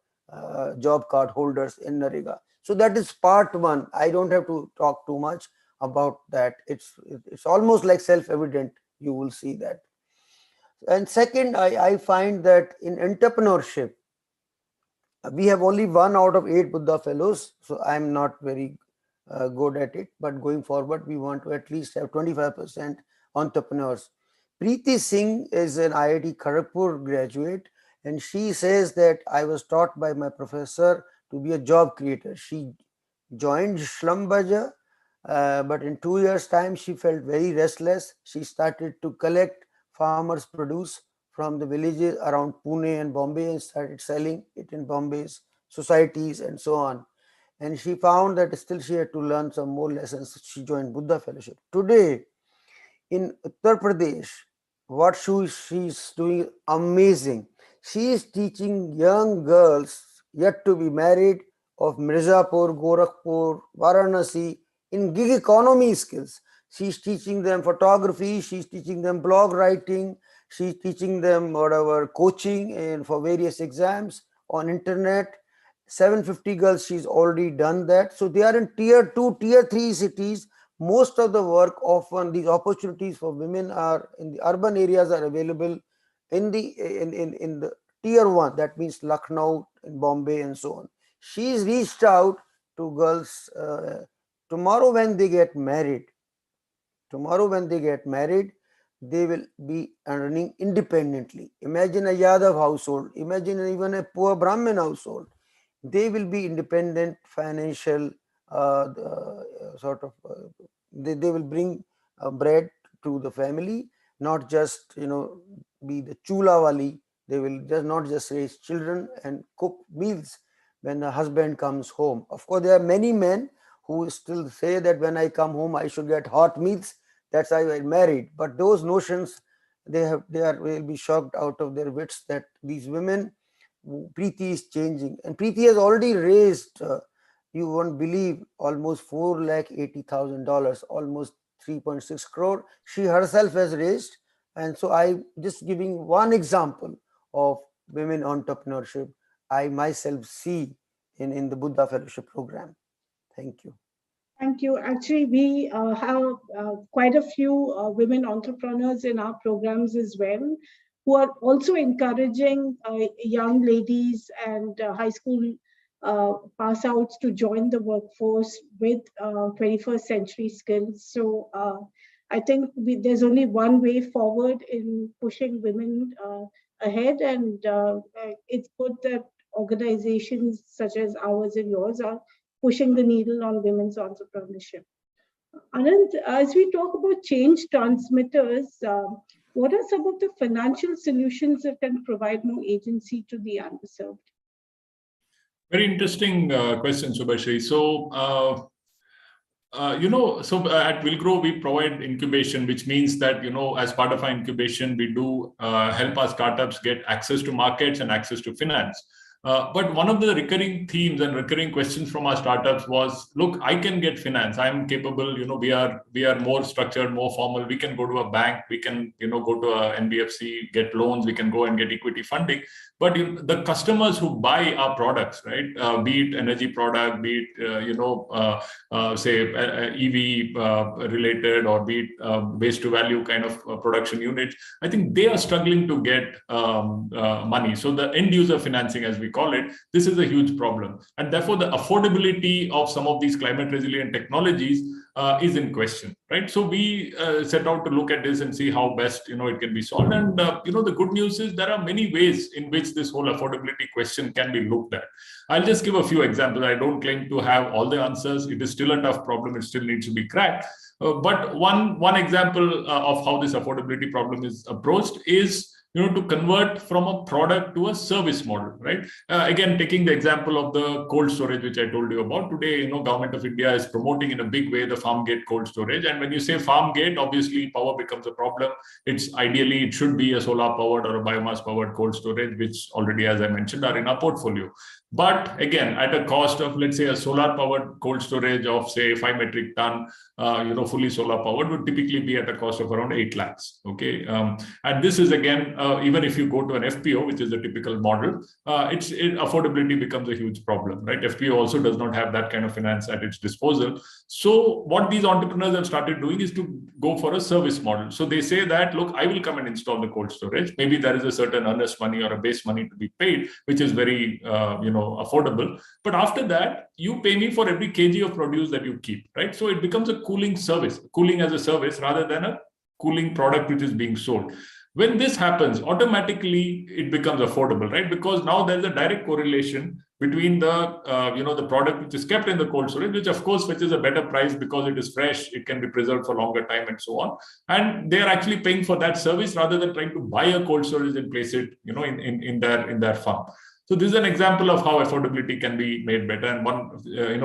Speaker 2: job card holders in Narega. So that is part one. I don't have to talk too much about that. It's almost like self-evident. You will see that. And second, I find that in entrepreneurship, we have only 1 out of 8 Buddha fellows, so I'm not very good at it. But going forward, we want to at least have 25% entrepreneurs. Preeti Singh is an IIT Kharagpur graduate, and she says that I was taught by my professor to be a job creator. She joined 𝐿𝐿, but in 2 years' time, she felt very restless. She started to collect farmers' produce from the villages around Pune and Bombay and started selling it in Bombay's societies and so on. And she found that still she had to learn some more lessons. She joined Buddha Fellowship. Today, in Uttar Pradesh, what she's doing amazing. She is teaching young girls yet to be married of Mirzapur, Gorakhpur, Varanasi in gig economy skills. She's teaching them photography, she's teaching them blog writing, she's teaching them whatever coaching and for various exams on internet. 750 girls, she's already done that. So they are in tier 2, tier 3 cities. Most of the work, often these opportunities for women are in the urban areas, are available in the tier 1, that means Lucknow and Bombay and so on. She's reached out to girls. Tomorrow when they get married, they will be earning independently. Imagine a Yadav household, imagine even a poor Brahmin household. They will be independent financial they will bring bread to the family, not just be the chula wali. They will not just raise children and cook meals when the husband comes home. Of course, there are many men who still say that when I come home I should get hot meals, that's why I married. But those notions, will be shocked out of their wits that these women, Preeti is changing, and Preeti has already raised, you won't believe, almost $480,000, almost 3.6 crore. She herself has raised. And so I just giving one example of women entrepreneurship I myself see in the Buddha Fellowship program. Thank you.
Speaker 1: Thank you. Actually, we have quite a few women entrepreneurs in our programs as well, who are also encouraging young ladies and high school pass outs to join the workforce with 21st century skills. So I think there's only one way forward in pushing women ahead, and it's good that organizations such as ours and yours are pushing the needle on women's entrepreneurship. Ananth, as we talk about change transmitters, What are some of the financial solutions that can provide more agency to the underserved?
Speaker 3: Very interesting question, Subhashree. So, at Villgro, we provide incubation, which means that, as part of our incubation, we do help our startups get access to markets and access to finance. But one of the recurring themes and recurring questions from our startups was, look, I can get finance. I'm capable, we are more structured, more formal. We can go to a bank, we can, go to a NBFC, get loans, we can go and get equity funding. But the customers who buy our products, right, be it energy product, be it, say EV related, or be it waste to value kind of production units, I think they are struggling to get money. So the end user financing, as we call it, this is a huge problem. And therefore, the affordability of some of these climate resilient technologies is in question, right? So we set out to look at this and see how best, it can be solved. And, the good news is there are many ways in which this whole affordability question can be looked at. I'll just give a few examples. I don't claim to have all the answers. It is still a tough problem. It still needs to be cracked. But one example of how this affordability problem is approached is, to convert from a product to a service model, right? Again, taking the example of the cold storage, which I told you about today, Government of India is promoting in a big way the farm gate cold storage. And when you say farm gate, obviously power becomes a problem. It should be a solar powered or a biomass powered cold storage, which already, as I mentioned, are in our portfolio. But again, at a cost of, let's say, a solar powered cold storage of, say, 5 metric ton, fully solar powered would typically be at a cost of around 8 lakhs. Okay. And this is, again, even if you go to an FPO, which is a typical model, affordability becomes a huge problem, right? FPO also does not have that kind of finance at its disposal. So what these entrepreneurs have started doing is to go for a service model. So they say that, look, I will come and install the cold storage. Maybe there is a certain earnest money or a base money to be paid, which is very, affordable. But after that, you pay me for every kg of produce that you keep, right? So it becomes a cooling service, cooling as a service rather than a cooling product which is being sold. When this happens, automatically it becomes affordable, right? Because now there's a direct correlation between the, the product which is kept in the cold storage, which of course fetches a better price because it is fresh, it can be preserved for longer time and so on. And they are actually paying for that service rather than trying to buy a cold storage and place it, in their farm. So this is an example of how affordability can be made better, and one,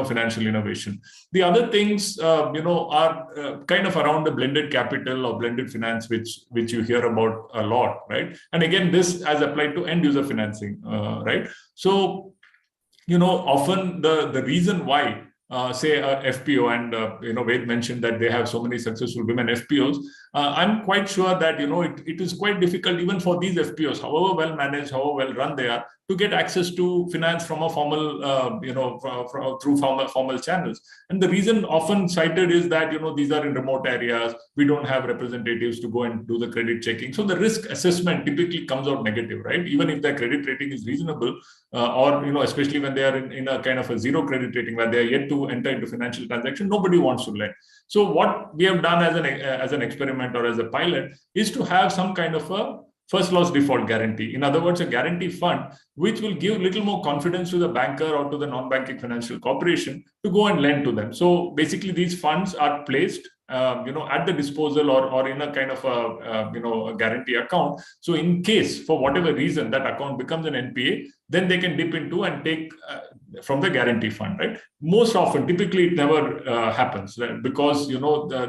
Speaker 3: financial innovation. The other things, are kind of around the blended capital or blended finance, which you hear about a lot, right? And again, this as applied to end user financing, right? So, often the reason why, say FPO, and Ved mentioned that they have so many successful women FPOs. I'm quite sure that it is quite difficult even for these FPOs, however well managed, however well run they are, to get access to finance from a formal, through formal channels. And the reason often cited is that these are in remote areas. We don't have representatives to go and do the credit checking. So the risk assessment typically comes out negative, right? Even if their credit rating is reasonable, or especially when they are in a kind of a zero credit rating where they are yet to enter into financial transaction, nobody wants to lend. So what we have done as an experiment or as a pilot is to have some kind of a first loss default guarantee. In other words, a guarantee fund which will give little more confidence to the banker or to the non-banking financial corporation to go and lend to them. So basically, these funds are placed at the disposal or in a kind of a guarantee account. So in case, for whatever reason, that account becomes an NPA, then they can dip into and take from the guarantee fund, right? Most often, typically, it never happens, right? Because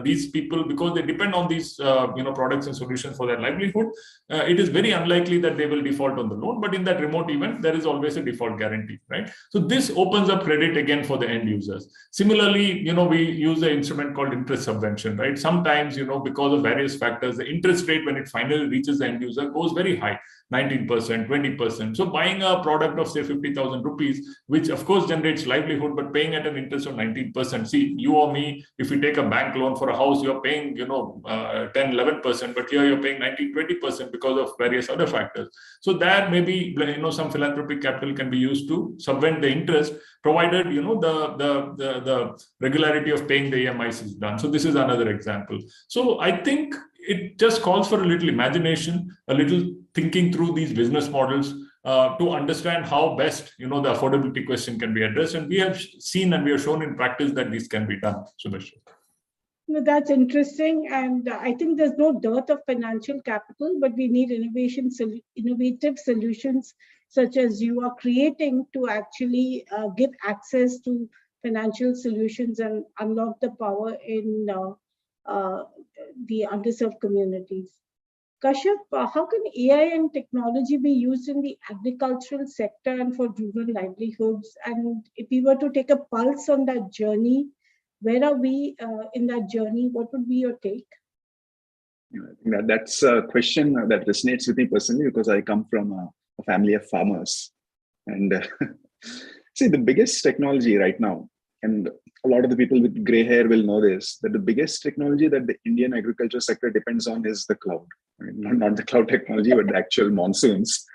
Speaker 3: these people, because they depend on these products and solutions for their livelihood, it is very unlikely that they will default on the loan. But in that remote event, there is always a default guarantee, right? So this opens up credit again for the end users. Similarly, we use an instrument called interest subvention, right? Sometimes, because of various factors, the interest rate when it finally reaches the end user goes very high. 19%, 20%. So buying a product of say 50,000 rupees, which of course generates livelihood, but paying at an interest of 19%. See, you or me, if you take a bank loan for a house, you're paying, 10, 11%, but here you're paying 19, 20% because of various other factors. So there maybe, some philanthropic capital can be used to subvent the interest, provided, the regularity of paying the EMIs is done. So this is another example. So I think it just calls for a little imagination, a little thinking through these business models to understand how best, the affordability question can be addressed. And we have seen and we have shown in practice that this can be done, Subhashree.
Speaker 1: No, that's interesting. And I think there's no dearth of financial capital, but we need innovative solutions such as you are creating to actually give access to financial solutions and unlock the power in the underserved communities. Kashyap, how can AI and technology be used in the agricultural sector and for rural livelihoods? And if we were to take a pulse on that journey, where are we in that journey? What would be your take?
Speaker 4: That's a question that resonates with me personally because I come from a family of farmers. And see, the biggest technology right now, and a lot of the people with gray hair will know this, that the biggest technology that the Indian agriculture sector depends on is the cloud. I mean, not the cloud technology, but the actual monsoons.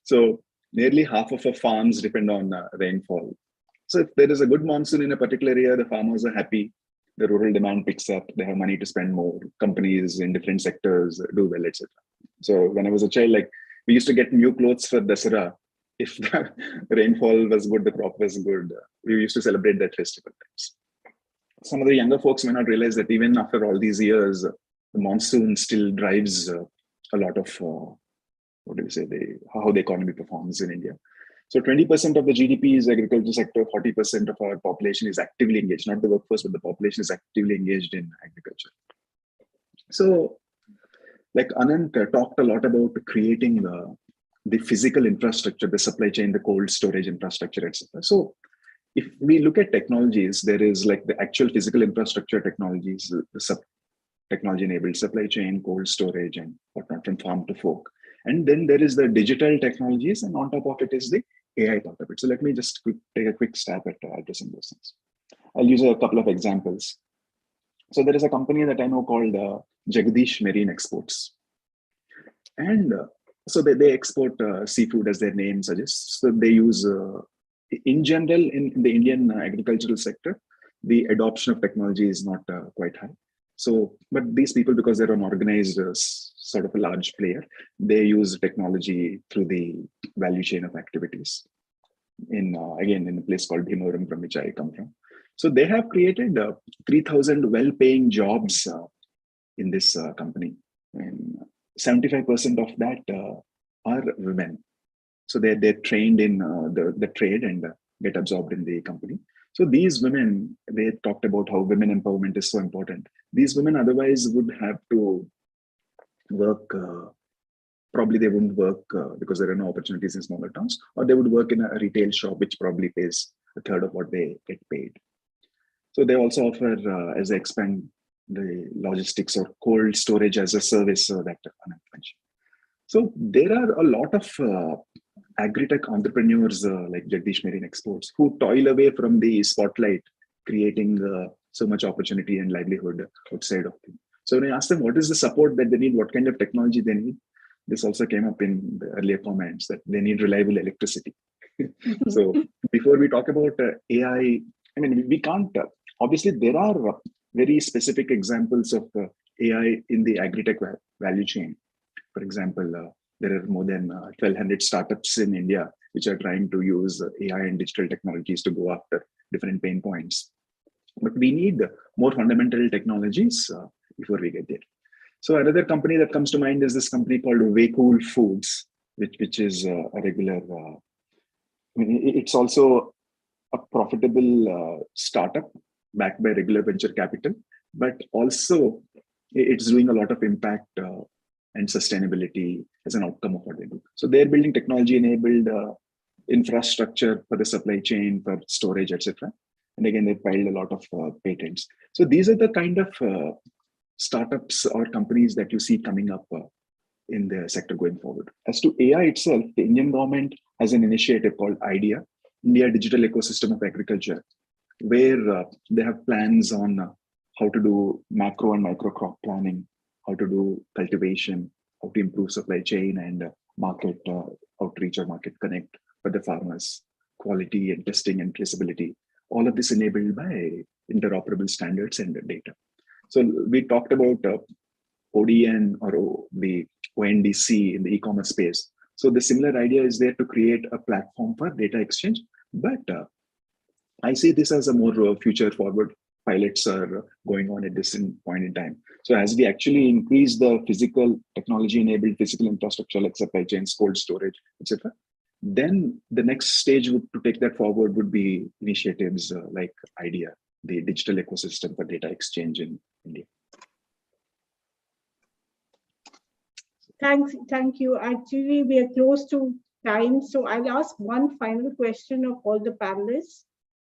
Speaker 4: So nearly half of our farms depend on rainfall. So if there is a good monsoon in a particular area, the farmers are happy. The rural demand picks up. They have money to spend more. Companies in different sectors do well, etc. So when I was a child, like we used to get new clothes for Dasara. If the rainfall was good, the crop was good. We used to celebrate that festival times. Some of the younger folks may not realize that even after all these years, the monsoon still drives a lot of how the economy performs in India. So 20% of the GDP is agriculture sector, 40% of our population is actively engaged, not the workforce, but the population is actively engaged in agriculture. So like Ananth talked a lot about creating the physical infrastructure, the supply chain, the cold storage infrastructure, etc. So if we look at technologies, there is like the actual physical infrastructure technologies, the technology-enabled supply chain, cold storage, and whatnot from farm to fork. And then there is the digital technologies, and on top of it is the AI part of it. So let me just take a quick stab at addressing those things. I'll use a couple of examples. So there is a company that I know called Jagdish Marine Exports. And so they export seafood, as their name suggests. So they use, in general, in the Indian agricultural sector, the adoption of technology is not quite high. So, but these people, because they're an organized sort of a large player, they use technology through the value chain of activities. Again, in a place called Bhimavaram, from which I come from. So they have created 3,000 well-paying jobs in this company, and 75% of that are women. So they're trained in the trade and get absorbed in the company. So these women, they talked about how women empowerment is so important. These women otherwise would have to work, probably they wouldn't work because there are no opportunities in smaller towns, or they would work in a retail shop, which probably pays a third of what they get paid. So they also offer, as they expand, the logistics or cold storage as a service that Ananth mentioned. So there are a lot of agri-tech entrepreneurs like Jagdish Marine Exports who toil away from the spotlight, creating so much opportunity and livelihood outside of them. So when I asked them what is the support that they need, what kind of technology they need, this also came up in the earlier comments that they need reliable electricity. So before we talk about AI, I mean, we can't, obviously there are very specific examples of AI in the agri-tech value chain. For example, there are more than 1,200 startups in India which are trying to use AI and digital technologies to go after different pain points. But we need more fundamental technologies before we get there. So another company that comes to mind is this company called Villgro Foods, which is a regular, I mean, it's also a profitable startup backed by regular venture capital, but also it's doing a lot of impact and sustainability as an outcome of what they do. So they're building technology-enabled infrastructure for the supply chain, for storage, etc. And again, they filed a lot of patents. So these are the kind of startups or companies that you see coming up in the sector going forward. As to AI itself, the Indian government has an initiative called IDEA, India Digital Ecosystem of Agriculture, where they have plans on how to do macro and micro crop planning, how to do cultivation, how to improve supply chain and market outreach or market connect for the farmers, quality and testing and traceability. All of this enabled by interoperable standards and data. So we talked about ODN or the ONDC in the e-commerce space. So the similar idea is there to create a platform for data exchange, but I see this as a more future forward pilots are going on at this point in time. So as we actually increase the physical technology-enabled physical infrastructure like supply chains, cold storage, etc., then the next stage to take that forward would be initiatives like IDEA, the digital ecosystem for data exchange in India.
Speaker 1: Thank you. Actually, we are close to time, so I'll ask one final question of all the panelists.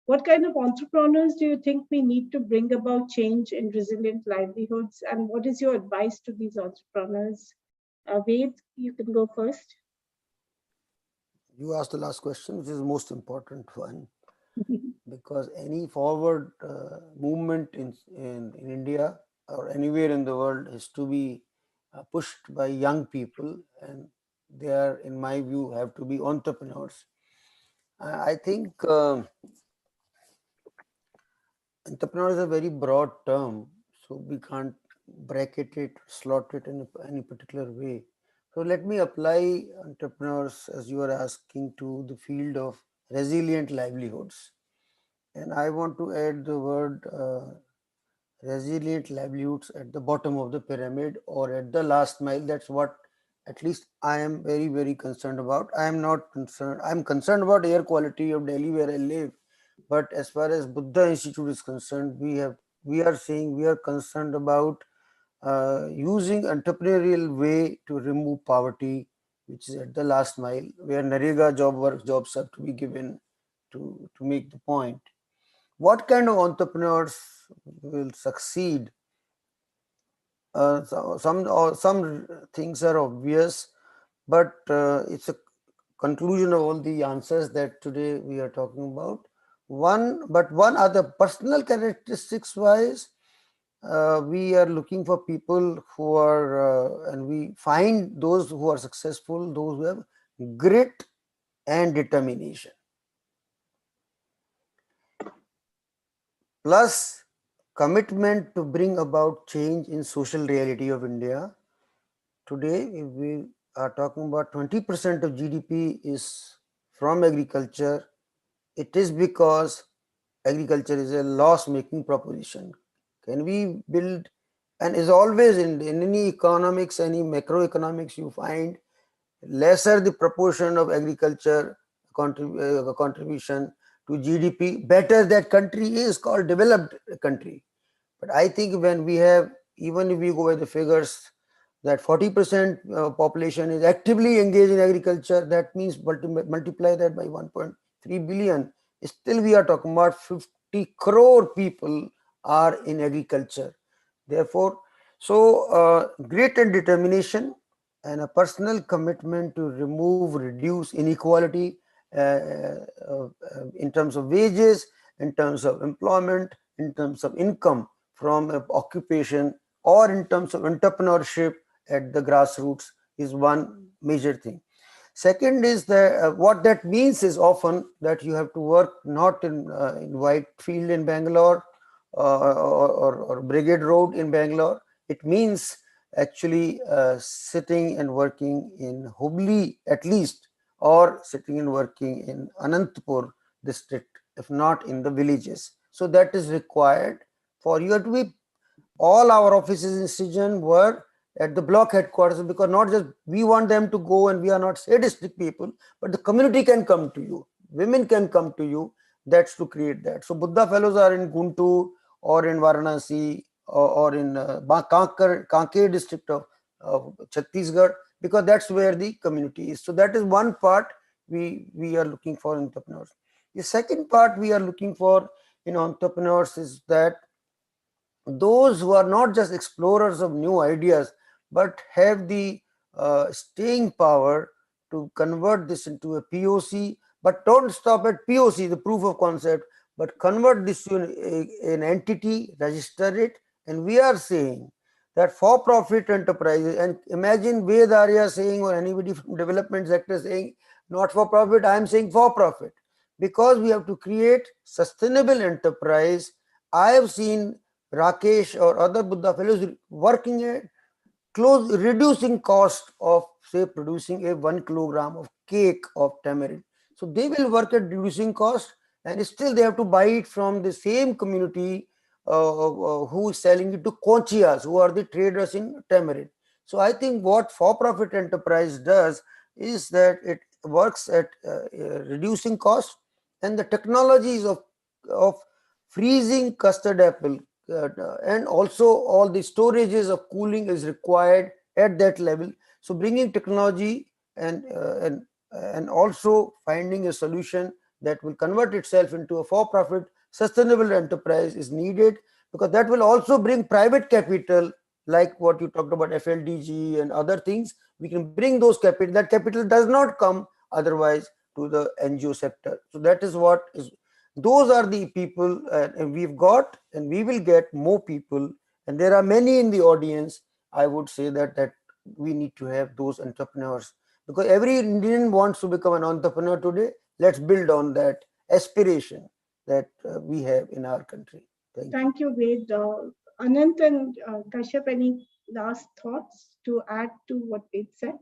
Speaker 1: What kind of entrepreneurs do you think we need to bring about change in resilient livelihoods? And what is your advice to these entrepreneurs? Ved, you can go first.
Speaker 2: You asked the last question, which is the most important one, because any forward movement in India or anywhere in the world is to be pushed by young people, and they are, in my view, have to be entrepreneurs. I think entrepreneur is a very broad term, so we can't bracket it, slot it in any particular way. So let me apply entrepreneurs, as you are asking, to the field of resilient livelihoods. And I want to add the word resilient livelihoods at the bottom of the pyramid or at the last mile. That's what at least I am very, very concerned about. I am not concerned. I'm concerned about air quality of Delhi where I live. But as far as Buddha Institute is concerned, we are concerned about using entrepreneurial way to remove poverty, which is at the last mile, where Narega jobs have to be given to make the point. What kind of entrepreneurs will succeed? Some things are obvious, but it's a conclusion of all the answers that today we are talking about. One other personal characteristics wise, we are looking for people who are, and we find those who are successful, those who have grit and determination, plus commitment to bring about change in social reality of India. Today, if we are talking about 20% of GDP is from agriculture, it is because agriculture is a loss-making proposition. Can we build, and is always in any economics, any macroeconomics, you find lesser the proportion of agriculture contribution to GDP, better that country is called developed country. But I think when we have, even if we go by the figures, that 40% population is actively engaged in agriculture, that means multiply that by 1.3 billion. Still we are talking about 50 crore people are in agriculture. Therefore, grit and determination and a personal commitment to reduce inequality in terms of wages, in terms of employment, in terms of income from occupation, or in terms of entrepreneurship at the grassroots is one major thing. Second is that what that means is often that you have to work not in White Field in Bangalore or Brigade Road in Bangalore. It means actually sitting and working in Hubli at least, or sitting and working in Anantapur district, if not in the villages. So that is required for you to be. All our offices in Srijan were at the block headquarters, because not just we want them to go, and we are not sadistic people, but the community can come to you, women can come to you. That's to create that. So Buddha fellows are in Guntur or in Varanasi or in Kanker district of Chhattisgarh, because that's where the community is. So that is one part we are looking for in entrepreneurs. The second part we are looking for in entrepreneurs is that those who are not just explorers of new ideas, but have the staying power to convert this into a POC, but don't stop at POC, the proof of concept, but convert this to an entity, register it. And we are saying that for-profit enterprises, and imagine Ved, Arya saying, or anybody from development sector saying not for profit, I am saying for profit, because we have to create sustainable enterprise. I have seen Rakesh or other Buddha fellows working at reducing cost of, say, producing a 1 kilogram of cake of tamarind. So they will work at reducing cost, and still they have to buy it from the same community who is selling it to conchias, who are the traders in tamarind. So I think what for-profit enterprise does is that it works at reducing cost, and the technologies of freezing custard apple and also all the storages of cooling is required at that level. So bringing technology and also finding a solution that will convert itself into a for-profit sustainable enterprise is needed, because that will also bring private capital, like what you talked about, FLDG and other things. We can bring those capital. That capital does not come otherwise to the NGO sector. So that is what is. Those are the people, and we've got, and we will get more people, and there are many in the audience. I would say that we need to have those entrepreneurs, because every Indian wants to become an entrepreneur today. Let's build on that aspiration that we have in our country.
Speaker 1: Thank you, Ved. Ananth and Kashyap, any last thoughts to add to what Ved said?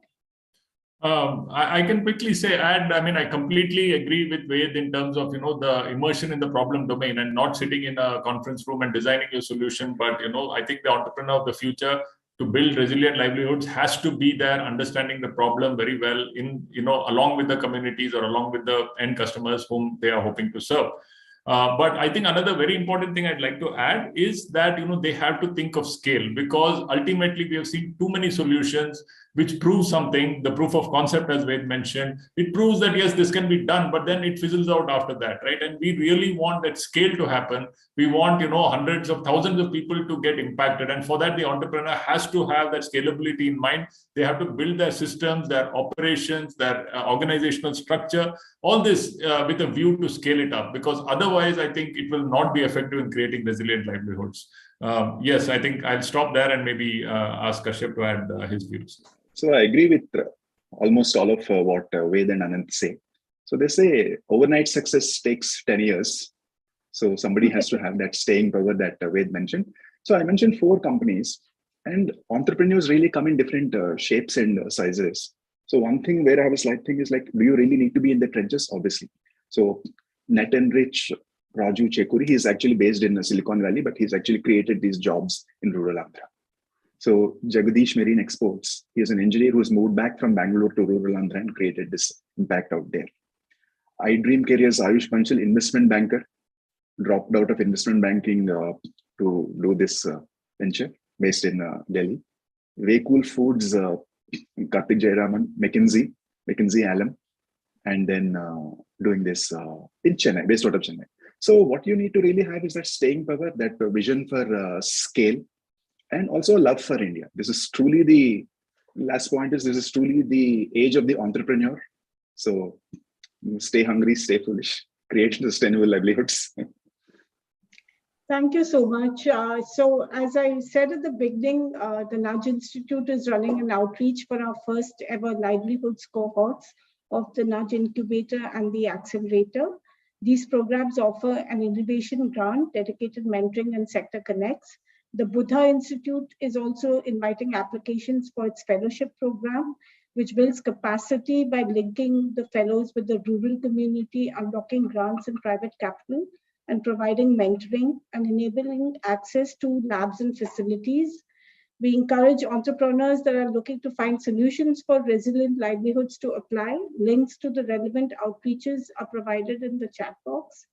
Speaker 3: I can quickly I completely agree with Ved in terms of, the immersion in the problem domain and not sitting in a conference room and designing your solution. But, I think the entrepreneur of the future to build resilient livelihoods has to be there, understanding the problem very well along with the communities or along with the end customers whom they are hoping to serve. But I think another very important thing I'd like to add is that, they have to think of scale, because ultimately we have seen too many solutions which prove something, the proof of concept, as Ved mentioned. It proves that, yes, this can be done, but then it fizzles out after that, right? And we really want that scale to happen. We want, hundreds of thousands of people to get impacted. And for that, the entrepreneur has to have that scalability in mind. They have to build their systems, their operations, their organizational structure, all this with a view to scale it up, because otherwise, I think it will not be effective in creating resilient livelihoods. Yes, I think I'll stop there and maybe ask Kashyap to add his views.
Speaker 4: So I agree with almost all of what Ved and Ananth say. So they say overnight success takes 10 years. So somebody has to have that staying power that Ved mentioned. So I mentioned 4 companies, and entrepreneurs really come in different shapes and sizes. So one thing where I have a slight thing is like, do you really need to be in the trenches? Obviously. So Net and Rich Raju Chekuri, he is actually based in Silicon Valley, but he's actually created these jobs in rural Andhra. So Jagdish Marine Exports, he is an engineer who's moved back from Bangalore to rural Andhra and created this impact out there. iDream Careers Ayush Panchal, investment banker, dropped out of investment banking to do this venture based in Delhi. Way Cool Foods, Karthik Jayaraman, McKinsey alum, and then doing this in Chennai, based out of Chennai. So what you need to really have is that staying power, that vision for scale, and also a love for India. This is truly the last point is this is truly the age of the entrepreneur. So stay hungry, stay foolish, create sustainable livelihoods.
Speaker 1: Thank you so much. So as I said at the beginning, the Nudge Institute is running an outreach for our first ever livelihoods cohorts of the Nudge Incubator and the Accelerator. These programs offer an innovation grant, dedicated mentoring and sector connects. The Buddha Institute is also inviting applications for its fellowship program, which builds capacity by linking the fellows with the rural community, unlocking grants and private capital, and providing mentoring and enabling access to labs and facilities. We encourage entrepreneurs that are looking to find solutions for resilient livelihoods to apply. Links to the relevant outreaches are provided in the chat box.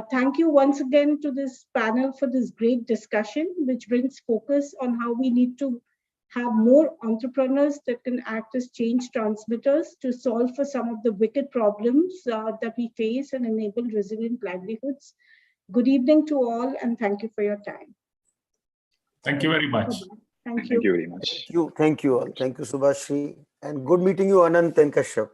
Speaker 1: Thank you once again to this panel for this great discussion, which brings focus on how we need to have more entrepreneurs that can act as change transmitters to solve for some of the wicked problems that we face and enable resilient livelihoods. Good evening to all, and thank you for your time.
Speaker 3: Thank you very much.
Speaker 1: Thank you.
Speaker 4: Thank you very much.
Speaker 2: Thank you all. Thank you, Subhashree. And good meeting you, Ananth and Kashyap.